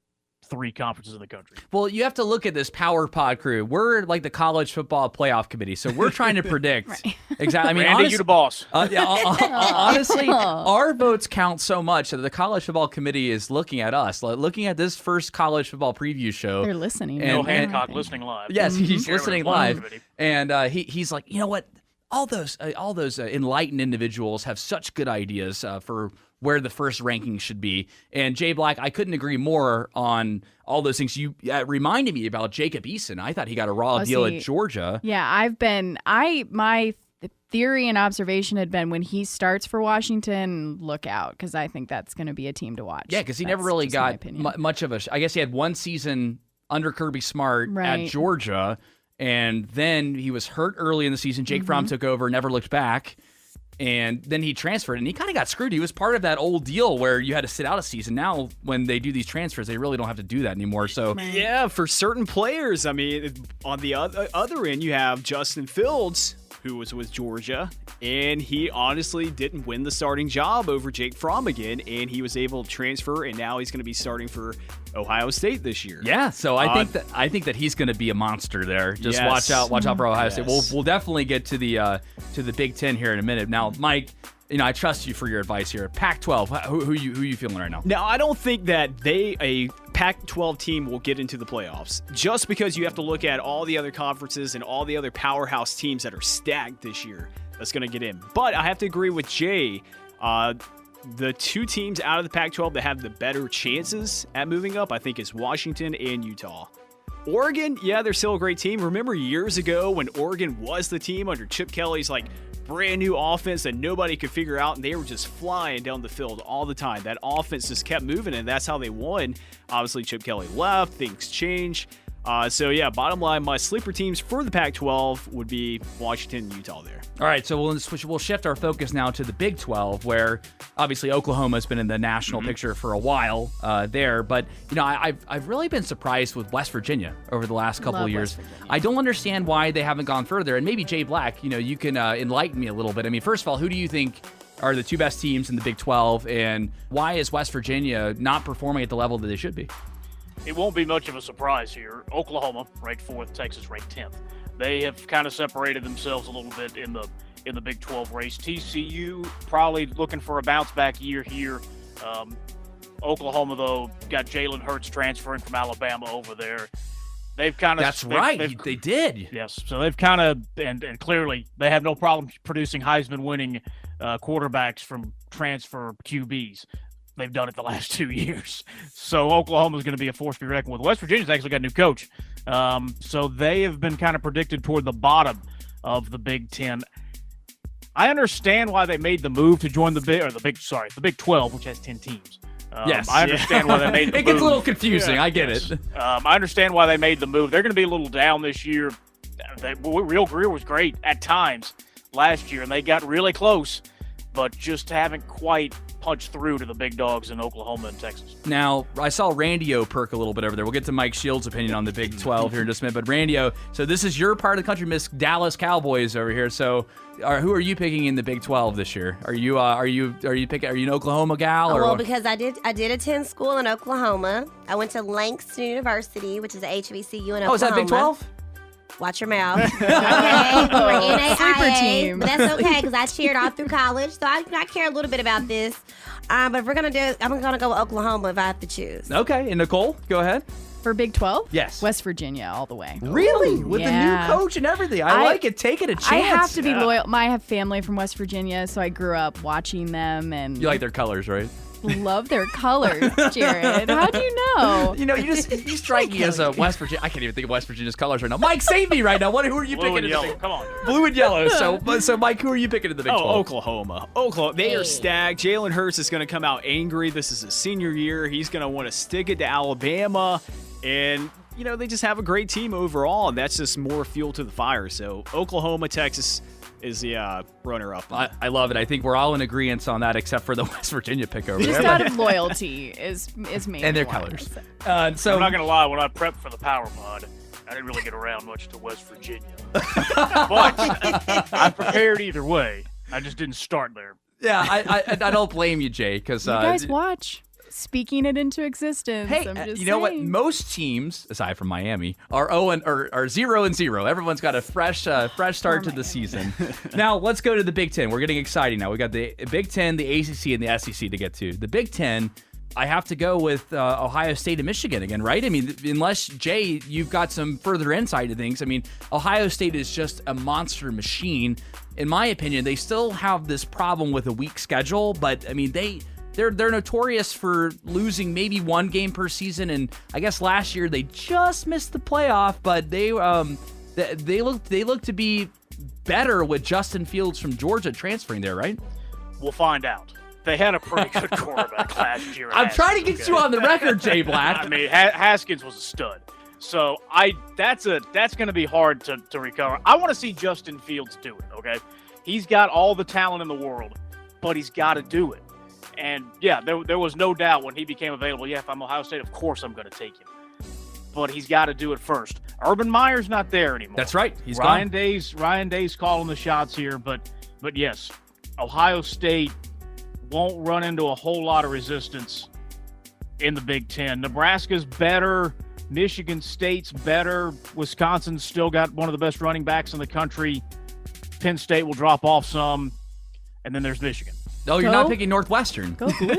3 conferences in the country. Well, you have to look at this Power Pod crew. We're like the college football playoff committee, so we're trying to predict. Right. Exactly. I mean, Randy, you the boss. Honestly, our votes count so much that the college football committee is looking at us, looking at this first college football preview show. They're listening. Bill Hancock listening live. Yes, he's listening live, and he's like, you know what? All those enlightened individuals have such good ideas for where the first ranking should be. And Jay Black, I couldn't agree more on all those things. You reminded me about Jacob Eason. I thought he got a raw deal at Georgia. Yeah, my theory and observation had been when he starts for Washington, look out, because I think that's going to be a team to watch. Yeah, because he never really got much of I guess he had one season under Kirby Smart at Georgia, and then he was hurt early in the season. Jake Fromm took over, never looked back. And then he transferred, and he kind of got screwed. He was part of that old deal where you had to sit out a season. Now, when they do these transfers, they really don't have to do that anymore. So, yeah, for certain players, I mean, on the other end, you have Justin Fields, who was with Georgia, and he honestly didn't win the starting job over Jake Fromm again, and he was able to transfer, and now he's going to be starting for Ohio State this year. Yeah, so I think that he's going to be a monster there. Just watch out for Ohio State. We'll definitely get to the Big Ten here in a minute. Now, Mike, I trust you for your advice here. Pac-12, who you feeling right now? Now, I don't think that a Pac-12 team will get into the playoffs, just because you have to look at all the other conferences and all the other powerhouse teams that are stacked this year that's going to get in. But I have to agree with Jay. The 2 teams out of the Pac-12 that have the better chances at moving up, I think, is Washington and Utah. Oregon, yeah, they're still a great team. Remember years ago when Oregon was the team under Chip Kelly's brand new offense that nobody could figure out, and they were just flying down the field all the time. That offense just kept moving, and that's how they won. Obviously, Chip Kelly left. Things changed. So, yeah, bottom line, my sleeper teams for the Pac-12 would be Washington and Utah there. All right, so we'll shift our focus now to the Big 12, where obviously Oklahoma's been in the national picture for a while there. But, I've really been surprised with West Virginia over the last couple of years. I don't understand why they haven't gone further. And maybe Jay Black, you can enlighten me a little bit. I mean, first of all, who do you think are the 2 best teams in the Big 12, and why is West Virginia not performing at the level that they should be? It won't be much of a surprise here. Oklahoma, ranked 4th, Texas, ranked 10th. They have kind of separated themselves a little bit in the Big 12 race. TCU probably looking for a bounce-back year here. Oklahoma, though, got Jalen Hurts transferring from Alabama over there. They've kind of... That's right. They did. Yes. So they've kind of... And clearly, they have no problem producing Heisman-winning quarterbacks from transfer QBs. They've done it the last 2 years. So Oklahoma's going to be a force to be reckoned with. West Virginia's actually got a new coach. So they have been kind of predicted toward the bottom of the Big Ten. I understand why they made the move to join the Big 12, which has 10 teams. Yes. I understand why they made the move. It gets a little confusing. Yeah, I get it. I understand why they made the move. They're going to be a little down this year. Real Greer was great at times last year, and they got really close. but just haven't quite punched through to the big dogs in Oklahoma and Texas. Now, I saw Randi perk a little bit over there. We'll get to Mike Shields' opinion on the Big 12 here in just a minute. But Randi, so this is your part of the country, Miss Dallas Cowboys over here. So, who are you picking in the Big 12 this year? Are you an Oklahoma gal? Or well, what? because I did attend school in Oklahoma. I went to Langston University, which is a HBCU in Oklahoma. Oh, is that Big 12? Watch your mouth. Okay, we're Sleeper team. But that's okay because I cheered all through college, so I care a little bit about this. But if we're gonna do it, I'm gonna go with Oklahoma if I have to choose. Okay, and Nicole, go ahead. For Big 12? Yes. West Virginia all the way. Really? With the new Yeah. coach and everything. I like it. Take it a chance. I have to be loyal. I have family from West Virginia, so I grew up watching them and You like their colors, right? love their colors, Jared. How do you know? You strike me as a West Virginia. I can't even think of West Virginia's colors right now. Mike, save me right now. Who are you Blue picking? and yellow. Come on. Blue and yellow. So Mike, who are you picking in the Big 12? Oklahoma. They are stacked. Jalen Hurts is going to come out angry. This is his senior year. He's going to want to stick it to Alabama. And, they just have a great team overall. And that's just more fuel to the fire. So Oklahoma, Texas is the runner-up. I love it. I think we're all in agreement on that, except for the West Virginia pick over Just there. out of loyalty is maybe and their why. colors. So I'm not going to lie, when I prepped for the Power Pod, I didn't really get around much to West Virginia. But I'm prepared either way. I just didn't start there. Yeah, I don't blame you, Jay, because You guys watch. Speaking it into existence. Hey, I'm just you know what? saying. Most teams, aside from Miami, are 0-0. Everyone's got a fresh start to the season. Now let's go to the Big Ten. We're getting exciting now. We got the Big Ten, the ACC, and the SEC to get to. The Big Ten, I have to go with Ohio State and Michigan again, right? I mean, unless Jay, you've got some further insight to things. I mean, Ohio State is just a monster machine. In my opinion, they still have this problem with a weak schedule, but I mean They're notorious for losing maybe one game per season, and I guess last year they just missed the playoff. But they look to be better with Justin Fields from Georgia transferring there, right? We'll find out. They had a pretty good quarterback last year. I'm trying to get you on the record, Jay Black. I mean, Haskins was a stud. So that's going to be hard to recover. I want to see Justin Fields do it. Okay, he's got all the talent in the world, but he's got to do it. And, yeah, there was no doubt when he became available, if I'm Ohio State, of course I'm going to take him. But he's got to do it first. Urban Meyer's not there anymore. That's right. He's Ryan gone. Ryan Day's calling the shots here. But yes, Ohio State won't run into a whole lot of resistance in the Big Ten. Nebraska's better. Michigan State's better. Wisconsin's still got one of the best running backs in the country. Penn State will drop off some. And then there's Michigan. Oh, you're not picking Northwestern. Go Blue.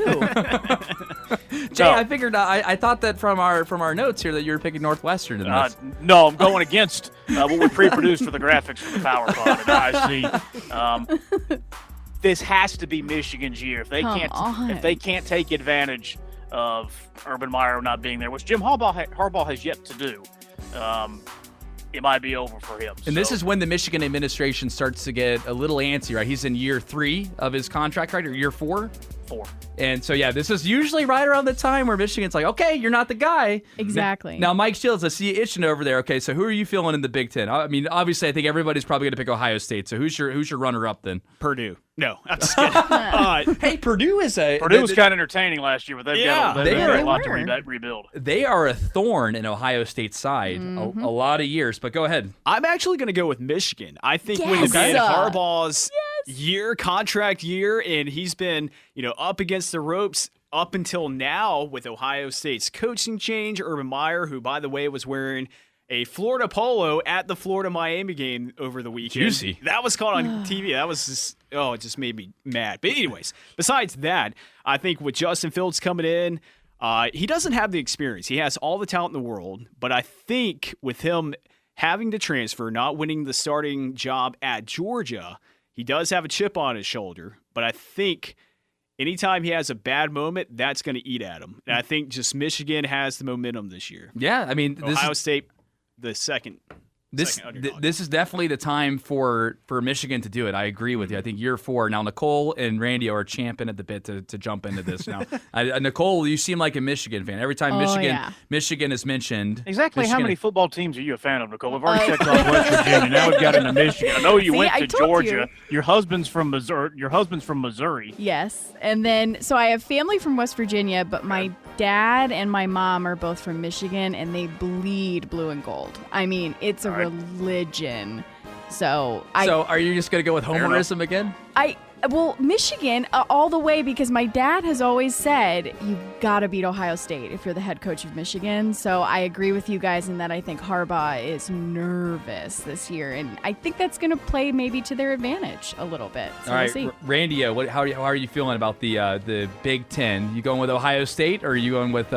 Jay, no. I figured I thought that from our notes here that you were picking Northwestern in this. No, I'm going against what we pre-produced for the graphics for the Power Pod. And I see this has to be Michigan's year. If they can't take advantage of Urban Meyer not being there, which Jim Harbaugh has yet to do, it might be over for him. And this is when the Michigan administration starts to get a little antsy, right? He's in year 3 of his contract, right? Or year 4? 4. And so, yeah, this is usually right around the time where Michigan's like, okay, you're not the guy. Exactly. Now, Mike Shields, I see you itching over there. Okay, so who are you feeling in the Big Ten? I mean, obviously, I think everybody's probably going to pick Ohio State. So who's your runner-up then? Purdue. No, I'm just kidding. Hey, Purdue was kind of entertaining last year, but they've got a lot to rebuild. They are a thorn in Ohio State's side a lot of years, but go ahead. I'm actually going to go with Michigan. I think with it being Harbaugh's contract year, and he's been, up against the ropes up until now with Ohio State's coaching change. Urban Meyer, who, by the way, was wearing a Florida polo at the Florida-Miami game over the weekend. Juicy. That was caught on TV. That was just, it just made me mad. But anyways, besides that, I think with Justin Fields coming in, he doesn't have the experience. He has all the talent in the world, but I think with him having to transfer, not winning the starting job at Georgia, he does have a chip on his shoulder. But I think anytime he has a bad moment, that's going to eat at him. And I think just Michigan has the momentum this year. Yeah, I mean, Ohio State, the second This is definitely the time for Michigan to do it. I agree with you. I think year 4. Now, Nicole and Randy are champing at the bit to jump into this now. Nicole, you seem like a Michigan fan. Every time Michigan is mentioned. Exactly how many football teams are you a fan of, Nicole? We've already checked off West Virginia. Now we've got into Michigan. I know you went to Georgia. Your husband's from Missouri. Yes. And then, so I have family from West Virginia, but my dad and my mom are both from Michigan, and they bleed blue and gold. I mean, it's a religion. So are you just going to go with homerism again? Well, Michigan all the way, because my dad has always said you've got to beat Ohio State if you're the head coach of Michigan. So I agree with you guys in that I think Harbaugh is nervous this year, and I think that's going to play maybe to their advantage a little bit. So all right, we'll see. Randy, how are you feeling about the Big Ten? You going with Ohio State, or are you going with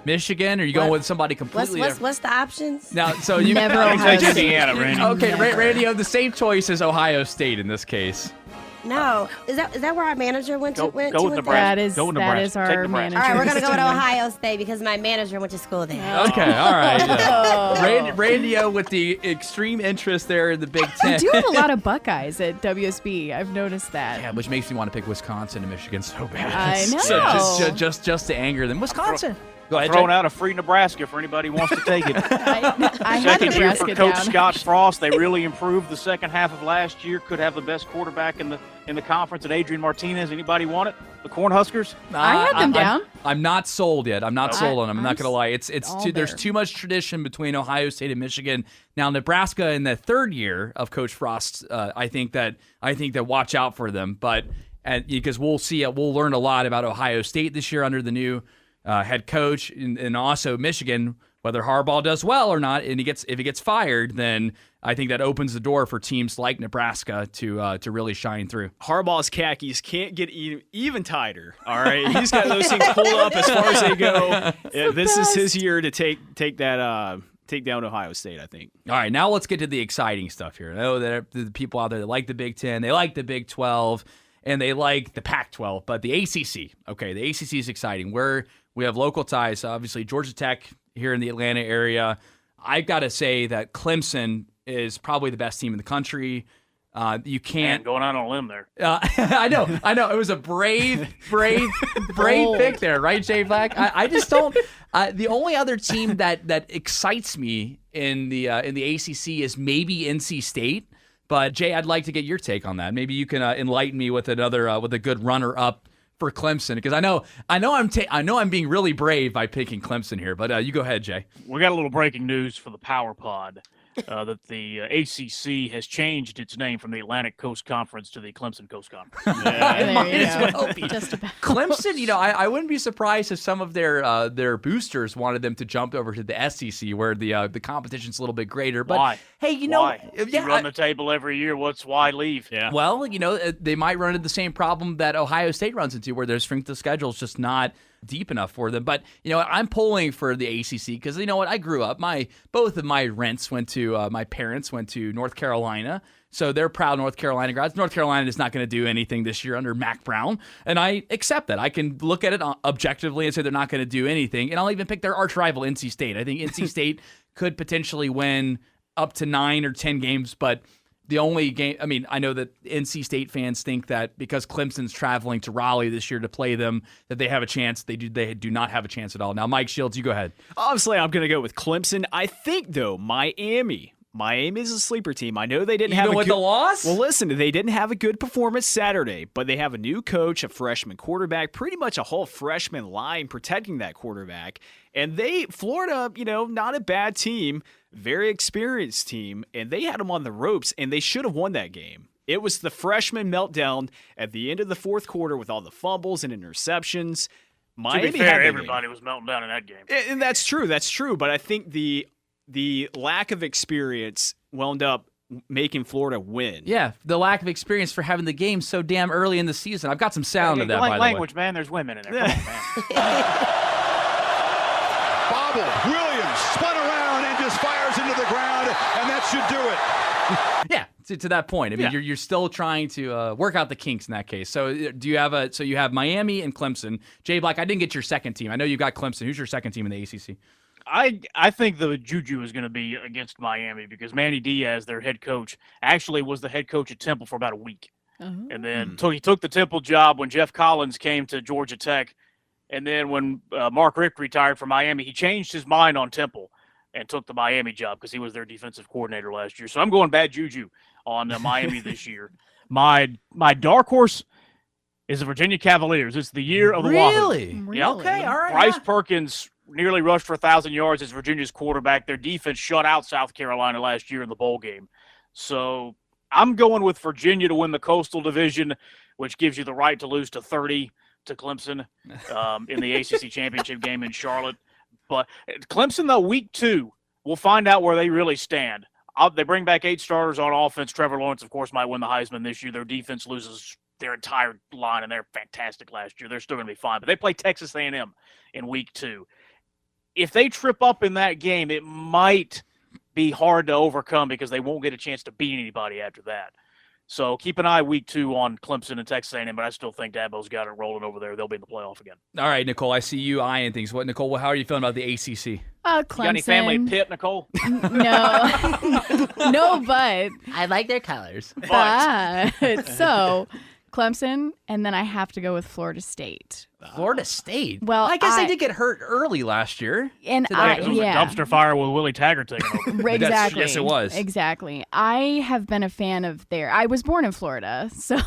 Michigan, or are you going with somebody completely different? What's the options? Now, so you never Ohio State. Indiana, Randy. Okay, Randy, you have the same choice as Ohio State in this case. No, is that where our manager went to? Go with Nebraska. That is our manager. All right, we're gonna go with Ohio State because my manager went to school there. Okay, all right. Yeah. Randy with the extreme interest there in the Big Ten. We do have a lot of Buckeyes at WSB. I've noticed that. Yeah, which makes me want to pick Wisconsin and Michigan so bad. I know. So just to anger them. Wisconsin. Go ahead, throwing out a free Nebraska for anybody who wants to take it. I Second year for Coach down. Scott Frost. They really improved the second half of last year. Could have the best quarterback in the conference at Adrian Martinez. Anybody want it? The Cornhuskers? I had them down. I'm not sold yet. I'm not sold on them. I'm not going to lie. There's too much tradition between Ohio State and Michigan. Now Nebraska in the third year of Coach Frost, I think that watch out for them. But because we'll learn a lot about Ohio State this year under the new head coach, and also Michigan, whether Harbaugh does well or not, and if he gets fired, then I think that opens the door for teams like Nebraska to really shine through. Harbaugh's khakis can't get even tighter. All right, he's got those things pulled up as far as they go. This is his year to take down Ohio State, I think. All right, now let's get to the exciting stuff here. I know that the people out there that like the Big Ten, they like the Big 12, and they like the Pac-12, but the ACC. Okay, the ACC is exciting. We have local ties, obviously Georgia Tech here in the Atlanta area. I've got to say that Clemson is probably the best team in the country. You can't going out on a limb there. I know. It was a brave pick there, right, Jay Black? I just don't. The only other team that excites me in the ACC is maybe NC State. But Jay, I'd like to get your take on that. Maybe you can enlighten me with with a good runner-up for Clemson, because I know I'm being really brave by picking Clemson here, but you go ahead, Jay. We got a little breaking news for the Power Pod. That the ACC has changed its name from the Atlantic Coast Conference to the Clemson Coast Conference. Clemson, I wouldn't be surprised if some of their boosters wanted them to jump over to the SEC, where the competition's a little bit greater. But why? Hey, you run the table every year. Why leave? Yeah. Well, they might run into the same problem that Ohio State runs into, where their strength of schedule is just not deep enough for them. But I'm pulling for the ACC because I grew up. Both of my my parents went to North Carolina, so they're proud North Carolina grads. North Carolina is not going to do anything this year under Mac Brown, and I accept that. I can look at it objectively and say they're not going to do anything, and I'll even pick their arch rival NC State. I think NC State could potentially win up to 9 or 10 games, but the only game, I know that NC State fans think that because Clemson's traveling to Raleigh this year to play them, that they have a chance. They do not have a chance at all. Now, Mike Shields, you go ahead. Obviously, I'm going to go with Clemson. I think, though, Miami is a sleeper team. I know they didn't have with the loss? Well, listen, they didn't have a good performance Saturday, but they have a new coach, a freshman quarterback, pretty much a whole freshman line protecting that quarterback. And Florida, not a bad team, very experienced team, and they had them on the ropes, and they should have won that game. It was the freshman meltdown at the end of the fourth quarter with all the fumbles and interceptions. Miami, to be fair, everybody was melting down in that game. And that's true. But I think the lack of experience wound up making Florida win. Yeah, the lack of experience for having the game so damn early in the season. I've got some sound of that, by the way. Language, man. There's women in there. Come on, man. Bobble, Williams spun around and just fires into the ground, and that should do it. Yeah, to that point. You're still trying to work out the kinks in that case. So you have Miami and Clemson. Jay Black, I didn't get your second team. I know you got Clemson. Who's your second team in the ACC? I think the juju is going to be against Miami because Manny Diaz, their head coach, actually was the head coach at Temple for about a week. And then he took the Temple job when Jeff Collins came to Georgia Tech. And then when Mark Richt retired from Miami, he changed his mind on Temple and took the Miami job because he was their defensive coordinator last year. So I'm going bad juju on Miami this year. My dark horse is the Virginia Cavaliers. It's the year of the Wahoo. Really? Yeah. Okay, all right. Bryce Perkins nearly rushed for 1,000 yards as Virginia's quarterback. Their defense shut out South Carolina last year in the bowl game. So I'm going with Virginia to win the Coastal Division, which gives you the right to lose to 30 to Clemson in the ACC championship game in Charlotte. But Clemson, though, week 2, we'll find out where they really stand. They bring back 8 starters on offense. Trevor Lawrence, of course, might win the Heisman this year. Their defense loses their entire line, and they're fantastic last year. They're still going to be fine. But they play Texas A&M in week 2. If they trip up in that game, it might be hard to overcome because they won't get a chance to beat anybody after that. So keep an eye week 2 on Clemson and Texas A&M, but I still think Dabo's got it rolling over there. They'll be in the playoff again. All right, Nicole, I see you eyeing things. What, Nicole, how are you feeling about the ACC? Clemson. You got any family at Pitt, Nicole? No, but I like their colors. So Clemson, and then I have to go with Florida State. Florida State? Well, I guess they did get hurt early last year. And It was a dumpster fire with Willie Taggart taking over. Exactly. Yes, it was. Exactly. I have been a fan of I was born in Florida, so.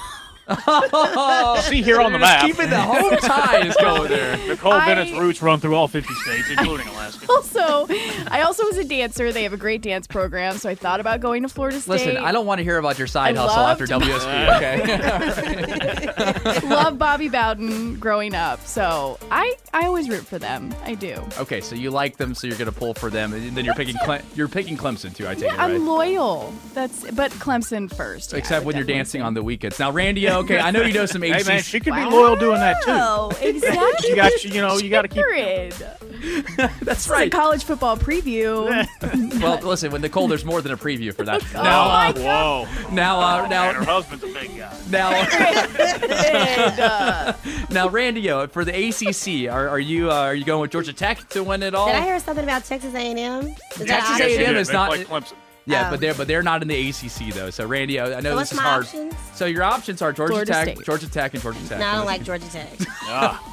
See here on the map. Keeping the home ties going there. Nicole Bennett's roots run through all 50 states, including Alaska. I also was a dancer. They have a great dance program, so I thought about going to Florida State. Listen, I don't want to hear about your side hustle after WSB, okay? Love Bobby Bowden growing up, so I always root for them. I do. Okay, so you like them, so you're going to pull for them, and then you're picking Clemson too, I take it, right? I'm loyal. But Clemson first. Except when you're dancing on the weekends. Now, Randy, okay, I know you know some ACC. Hey, man, she could be loyal doing that, too. Oh, exactly. you got to keep... That's It's right. a college football preview. Well, listen, with Nicole, there's more than a preview for that. Whoa. Now, Man, her husband's a big guy. Now, Randy, for the ACC, are you going with Georgia Tech to win it all? Did I hear something about Texas A&M? Texas A&M is not. Clemson. Yeah, but they're not in the ACC though. So Randy, I know What's this is my hard. options? So your options are Georgia Florida Tech, State. Georgia Tech, and Georgia Tech. No, I don't like Georgia Tech.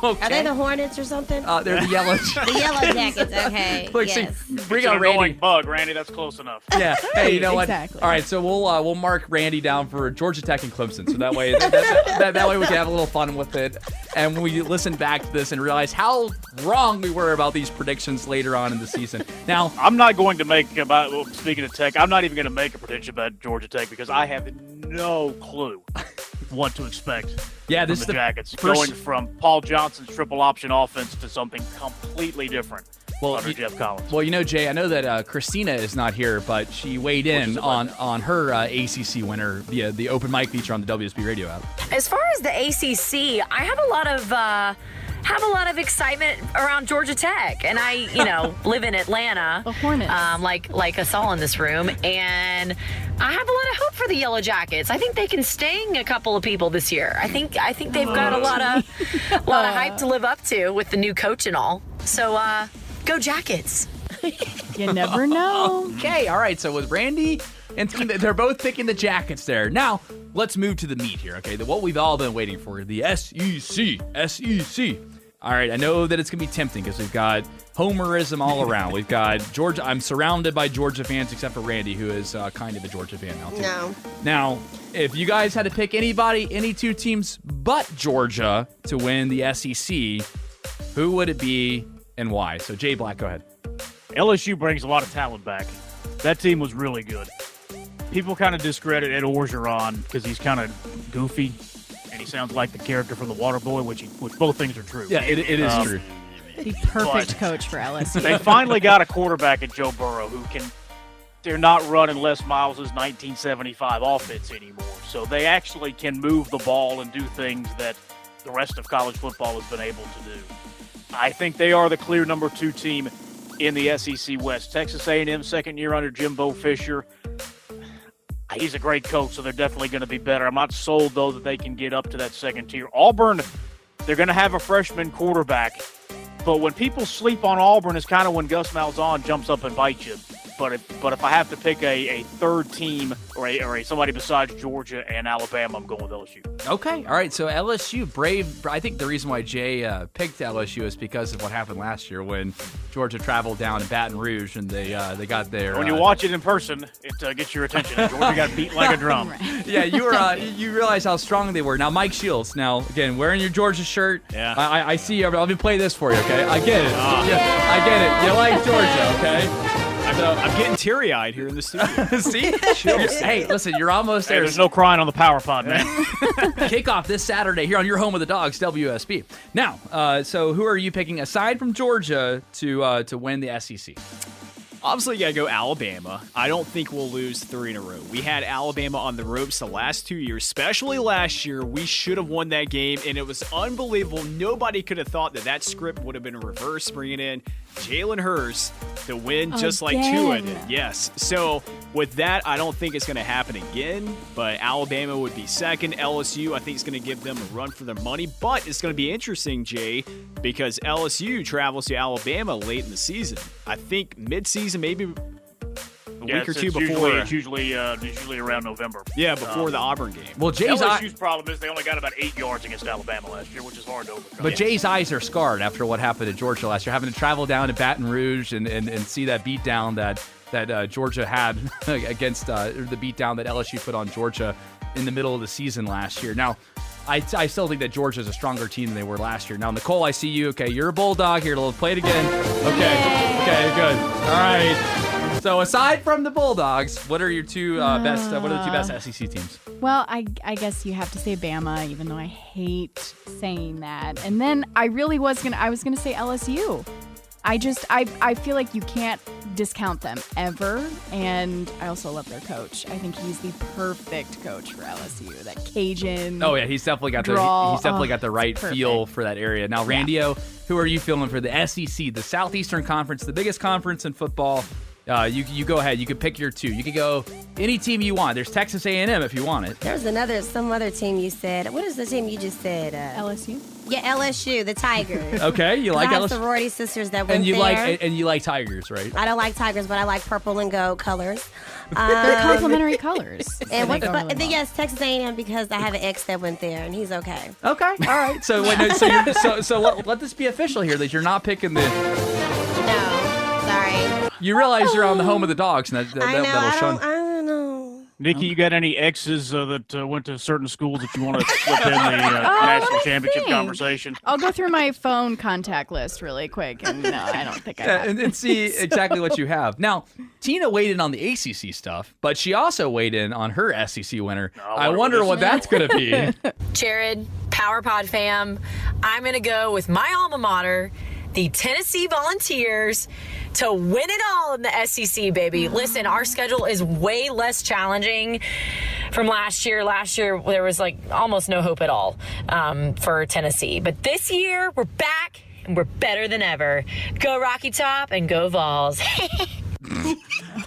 Okay. Are they the Hornets or something? They're the Yellow. The Yellow Jackets. Okay. Look, yes. see, Bring bring on on Randy. Randy. Bug, Randy, that's close enough. Yeah. Hey, you know what? Exactly. All right, so we'll mark Randy down for Georgia Tech and Clemson. So that way that way we can have a little fun with it, and when we listen back to this and realize how wrong we were about these predictions later on in the season. Now, I'm not going to make speaking of Tech, I'm not even going to make a prediction about Georgia Tech because I have no clue what to expect. Yeah, from this the is the Jackets first- going from Paul Johnson's triple option offense to something completely different under Jeff Collins. Well, you know, Jay, I know that Christina is not here, but she weighed in on her ACC winner via the open mic feature on the WSB radio app. As far as the ACC, I have a lot of excitement around Georgia Tech, and I, live in Atlanta, The Hornets. like us all in this room, and I have a lot of hope for the Yellow Jackets. I think they can sting a couple of people this year. I think they've got a lot of hype to live up to with the new coach and all. So go Jackets! You never know. Okay, all right. So with Randy and team, they're both picking the Jackets there. Now, let's move to the meat here, okay? What we've all been waiting for, the SEC. All right, I know that it's going to be tempting because we've got homerism all around. We've got Georgia. I'm surrounded by Georgia fans except for Randy, who is kind of a Georgia fan now, too. No. Now, if you guys had to pick any two teams but Georgia to win the SEC, who would it be and why? So, Jay Black, go ahead. LSU brings a lot of talent back. That team was really good. People kind of discredit Ed Orgeron because he's kind of goofy, and he sounds like the character from The Waterboy, which both things are true. Yeah, it is true. The perfect coach for LSU. They finally got a quarterback in Joe Burrow who can – they're not running Les Miles' 1975 offense anymore. So they actually can move the ball and do things that the rest of college football has been able to do. I think they are the clear number 2 team in the SEC West. Texas A&M, second year under Jimbo Fisher. He's a great coach, so they're definitely going to be better. I'm not sold, though, that they can get up to that second tier. Auburn, they're going to have a freshman quarterback, But when people sleep on Auburn, it's kind of when Gus Malzahn jumps up and bites you. But if I have to pick a third team or somebody besides Georgia and Alabama, I'm going with LSU. Okay, all right. So LSU, brave. I think the reason why Jay picked LSU is because of what happened last year when Georgia traveled down to Baton Rouge and they got their. When you watch it in person, it gets your attention. Georgia got beat like a drum. Yeah, you realize how strong they were. Now, Mike Shields. Now, again, wearing your Georgia shirt. Yeah. I see. Let me play this for you. Okay, I get it. Yeah, I get it. You like Georgia, okay? I'm getting teary-eyed here in the studio. See? Hey, listen, you're almost there. There's no crying on the Power Pod, man. Kickoff this Saturday here on your home of the Dogs, WSB. Now, so who are you picking aside from Georgia to win the SEC? Obviously, you got to go Alabama. I don't think we'll lose 3 in a row. We had Alabama on the ropes the last 2 years, especially last year. We should have won that game, and it was unbelievable. Nobody could have thought that script would have been reversed, bringing in Jalen Hurts to win just like Tua did. Yes. So with that, I don't think it's going to happen again, but Alabama would be second. LSU, I think, is going to give them a run for their money, but it's going to be interesting, Jay, because LSU travels to Alabama late in the season. I think mid-season, maybe a week or two before. It's usually around November. Yeah, before the Auburn game. Well, LSU's problem is they only got about 8 yards against Alabama last year, which is hard to overcome. But Jay's eyes are scarred after what happened to Georgia last year, having to travel down to Baton Rouge and see that beatdown that Georgia had against the beatdown that LSU put on Georgia in the middle of the season last year. Now, I still think that Georgia's a stronger team than they were last year. Now, Nicole, I see you. Okay, you're a Bulldog here. Let's play it again. Okay, good. All right. So aside from the Bulldogs, what are your two best? What are the two best SEC teams? Well, I guess you have to say Bama, even though I hate saying that. And then I was gonna say LSU. I feel like you can't discount them ever, and I also love their coach. I think he's the perfect coach for LSU. That Cajun. Oh yeah, he's definitely got the right feel for that area. Now, Randi, who are you feeling for the SEC, the Southeastern Conference, the biggest conference in football? You go ahead. You could pick your two. You could go any team you want. There's Texas A&M if you want it. There's some other team you said. What is the team you just said? LSU. Yeah, LSU, the Tigers. Okay, you like I have LSU. sorority sisters that went and you there. and you like Tigers, right? I don't like Tigers, but I like purple and gold colors. They're complementary colors. And yes, Texas A&M, because I have an ex that went there, and he's okay. Okay, all right. So let this be official here that you're not picking the. No, sorry. You realize you're on the home of the Dogs, and that'll show. I don't know. Nikki, you got any exes that went to certain schools that you want to slip in the national championship conversation? I'll go through my phone contact list really quick, and no, I don't think I have. And see exactly what you have. Now, Tina weighed in on the ACC stuff, but she also weighed in on her SEC winner. I wonder what that's going to be. Jared, Power Pod fam, I'm going to go with my alma mater, the Tennessee Volunteers, to win it all in the SEC, baby. Listen, our schedule is way less challenging from last year. Last year, there was almost no hope at all for Tennessee. But this year, we're back, and we're better than ever. Go Rocky Top and go Vols.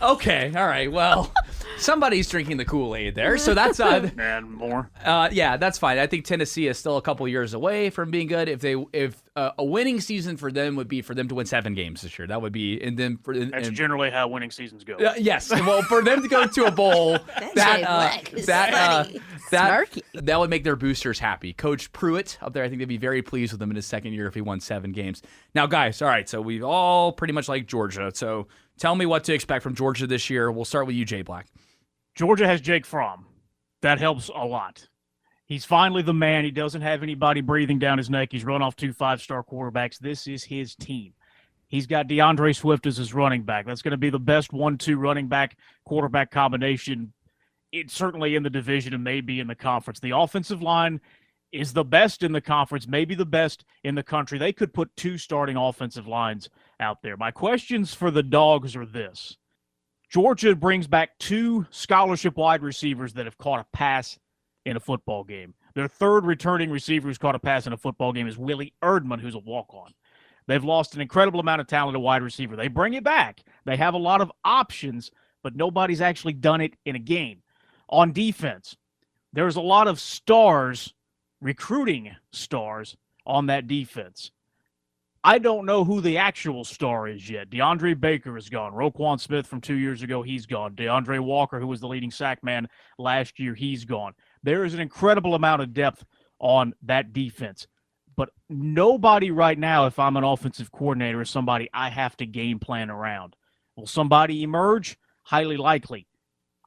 Okay, all right, well... Somebody's drinking the Kool-Aid there, so that's and more. Yeah, that's fine. I think Tennessee is still a couple years away from being good. If a winning season for them would be for them to win 7 games this year, that would be, and then that's generally how winning seasons go. Yes, well, for them to go to a bowl, that would make their boosters happy. Coach Pruitt up there, I think they'd be very pleased with him in his second year if he won 7 games. Now, guys, all right, so we all pretty much like Georgia. So tell me what to expect from Georgia this year. We'll start with you, Jay Black. Georgia has Jake Fromm. That helps a lot. He's finally the man. He doesn't have anybody breathing down his neck. He's run off 2 5-star quarterbacks. This is his team. He's got DeAndre Swift as his running back. That's going to be the best 1-2 running back quarterback combination. It's certainly in the division and maybe in the conference. The offensive line is the best in the conference, maybe the best in the country. They could put 2 starting offensive lines out there. My questions for the Dogs are this. Georgia brings back 2 scholarship wide receivers that have caught a pass in a football game. Their 3rd returning receiver who's caught a pass in a football game is Willie Erdman, who's a walk-on. They've lost an incredible amount of talent at wide receiver. They bring it back. They have a lot of options, but nobody's actually done it in a game. On defense, there's a lot of stars, recruiting stars, on that defense. I don't know who the actual star is yet. DeAndre Baker is gone. Roquan Smith from 2 years ago, he's gone. DeAndre Walker, who was the leading sack man last year, he's gone. There is an incredible amount of depth on that defense. But nobody right now, if I'm an offensive coordinator, is somebody I have to game plan around. Will somebody emerge? Highly likely.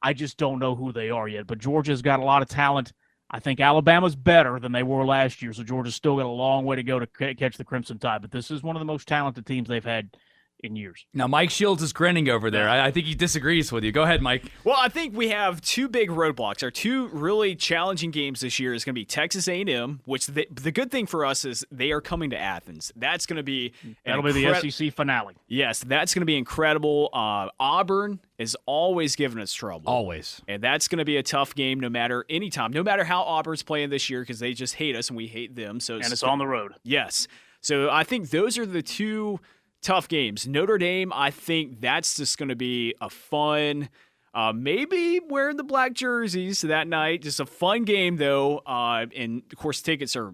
I just don't know who they are yet. But Georgia's got a lot of talent. I think Alabama's better than they were last year, so Georgia's still got a long way to go to catch the Crimson Tide. But this is one of the most talented teams they've had in years. Now, Mike Shields is grinning over there. I think he disagrees with you. Go ahead, Mike. Well, I think we have two big roadblocks. Our two really challenging games this year is going to be Texas A&M, which the good thing for us is they are coming to Athens. That's going to be That'll be the SEC finale. Yes, that's going to be incredible. Auburn is always giving us trouble. Always. And that's going to be a tough game no matter how Auburn's playing this year, because they just hate us and we hate them. So it's on the road. Yes. So I think those are the two tough games. Notre Dame, I think that's just going to be a fun, maybe wearing the black jerseys that night. Just a fun game, though. And, of course, tickets are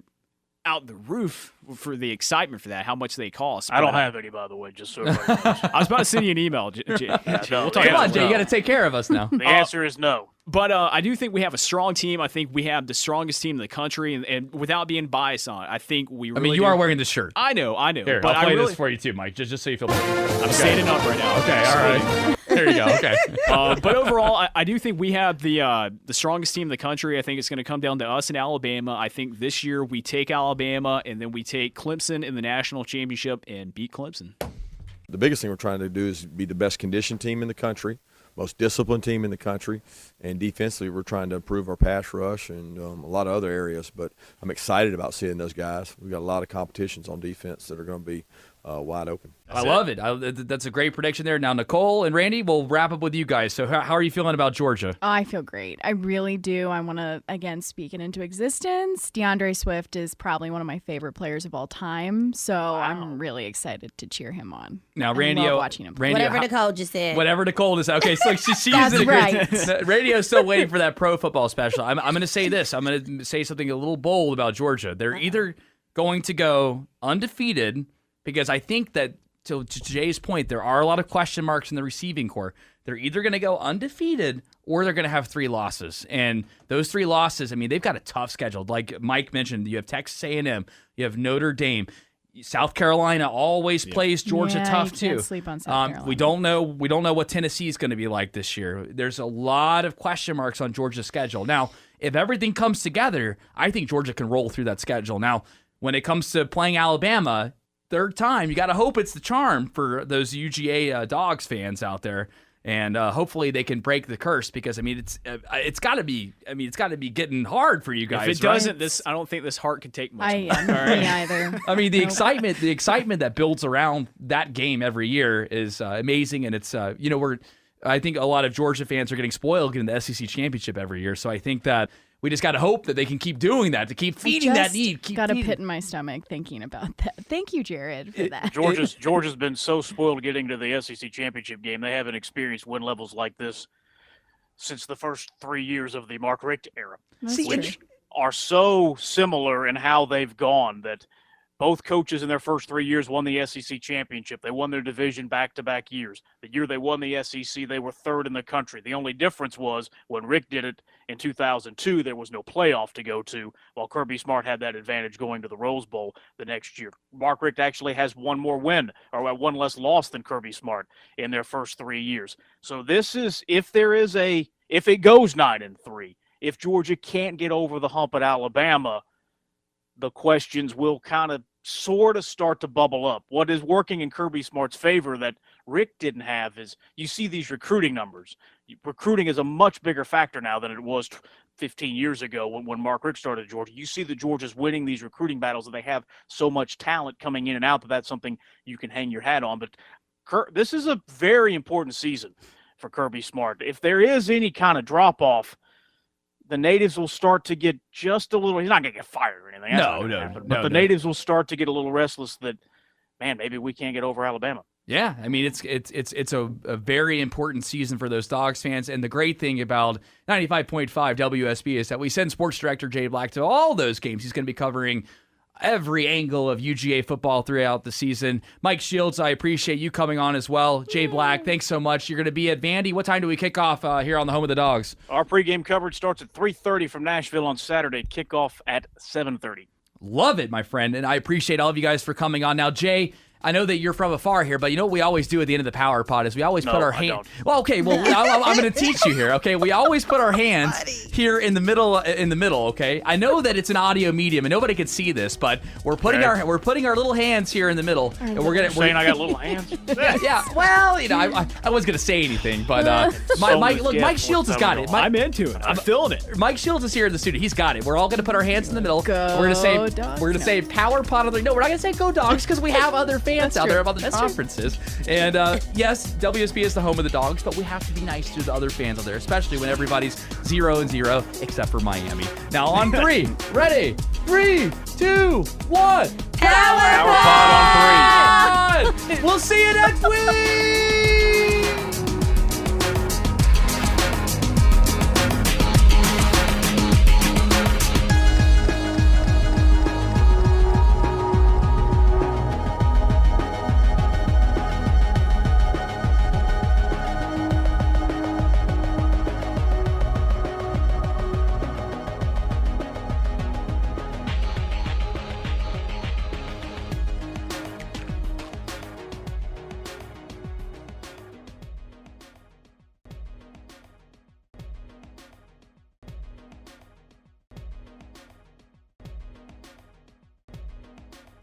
out the roof for the excitement for that, how much they cost. I don't have any, by the way, just so everybody knows. I was about to send you an email. We'll talk Come on, Jay, you got to take care of us now. The answer is no. But I do think we have a strong team. I think we have the strongest team in the country, and without being biased on it, I think we really you are wearing the shirt. I know. Here, but I'll play this for you too, Mike, just so you feel better. I'm standing up right now. Okay, all right. There you go. Okay. But overall, I do think we have the strongest team in the country. I think it's going to come down to us and Alabama. I think this year we take Alabama, and then we take Clemson in the national championship and beat Clemson. The biggest thing we're trying to do is be the best conditioned team in the country, most disciplined team in the country, and defensively we're trying to improve our pass rush and a lot of other areas. But I'm excited about seeing those guys. We've got a lot of competitions on defense that are going to be wide open. I love it. That's a great prediction there. Now, Nicole and Randy, we'll wrap up with you guys. So how are you feeling about Georgia? Oh, I feel great. I really do. I want to, again, speak it into existence. DeAndre Swift is probably one of my favorite players of all time, so I'm really excited to cheer him on. Now, I Randy, love watching him play. Whatever Nicole just said. Whatever Nicole just said. Okay, so she's That's using right. Radio's still waiting for that pro football special. I'm going to say this. I'm going to say something a little bold about Georgia. They're either going to go undefeated, because I think that, to Jay's point, there are a lot of question marks in the receiving core. They're either going to go undefeated or they're going to have 3 losses. And those 3 losses, I mean, they've got a tough schedule. Like Mike mentioned, you have Texas A&M, you have Notre Dame. South Carolina always plays Georgia tough you too. can't sleep on South Carolina. We don't know what Tennessee is going to be like this year. There's a lot of question marks on Georgia's schedule. Now, if everything comes together, I think Georgia can roll through that schedule. Now, when it comes to playing Alabama, third time, you got to hope it's the charm for those UGA Dogs fans out there, and hopefully they can break the curse, because I mean it's got to be getting hard for you guys. If it doesn't, I don't think this heart can take much. Me either. I mean, the excitement that builds around that game every year is amazing, and it's I think a lot of Georgia fans are getting spoiled getting the SEC championship every year. So I think that we just got to hope that they can keep doing that, to keep feeding that need. Got a pit in my stomach thinking about that. Thank you, Jared, for that. Georgia's been so spoiled getting to the SEC championship game. They haven't experienced win levels like this since the first 3 years of the Mark Richt era, which are so similar in how they've gone, that both coaches in their first 3 years won the SEC championship. They won their division back-to-back years. The year they won the SEC, they were third in the country. The only difference was when Rick did it in 2002, there was no playoff to go to, while Kirby Smart had that advantage going to the Rose Bowl the next year. Mark Richt actually has one more win, or one less loss than Kirby Smart in their first 3 years. So this is, if it goes 9-3, if Georgia can't get over the hump at Alabama, the questions will kind of sort of start to bubble up. What is working in Kirby Smart's favor that Rick didn't have is, you see these recruiting numbers. Recruiting is a much bigger factor now than it was 15 years ago when Mark Rick started at Georgia. You see that Georgia's winning these recruiting battles, that they have so much talent coming in and out, that's something you can hang your hat on. But this is a very important season for Kirby Smart. If there is any kind of drop-off, the natives will start to get just a little – he's not going to get fired or anything. But the natives will start to get a little restless that, man, maybe we can't get over Alabama. Yeah, I mean, it's a very important season for those Dogs fans. And the great thing about 95.5 WSB is that we send sports director Jay Black to all those games. He's going to be covering every angle of UGA football throughout the season. Mike Shields, I appreciate you coming on as well. Jay Black, thanks so much. You're going to be at Vandy. What time do we kick off here on the home of the Dogs? Our pregame coverage starts at 3:30 from Nashville on Saturday. Kickoff at 7:30. Love it, my friend, and I appreciate all of you guys for coming on. Now, Jay, I know that you're from afar here, but you know what we always do at the end of the Power Pod is we always put our hand. Well, okay, well I'm going to teach you here. Okay, we always put our hands here in the middle. Okay, I know that it's an audio medium and nobody can see this, but we're putting our little hands here in the middle, and we're saying I got little hands. Yeah. Well, I wasn't going to say anything, but Mike Shields has got it. I'm into it. I'm feeling it. Mike Shields is here in the studio. He's got it. We're all going to put our hands in the middle. We're going to say Power Pod on the. No, we're not going to say Go Dogs because we have other fans out there of other conferences. And yes, WSB is the home of the Dogs, but we have to be nice to the other fans out there, especially when everybody's 0-0 except for Miami. Now on 3, ready? 3, 2, 1. Power Pod on 3. We'll see you next week.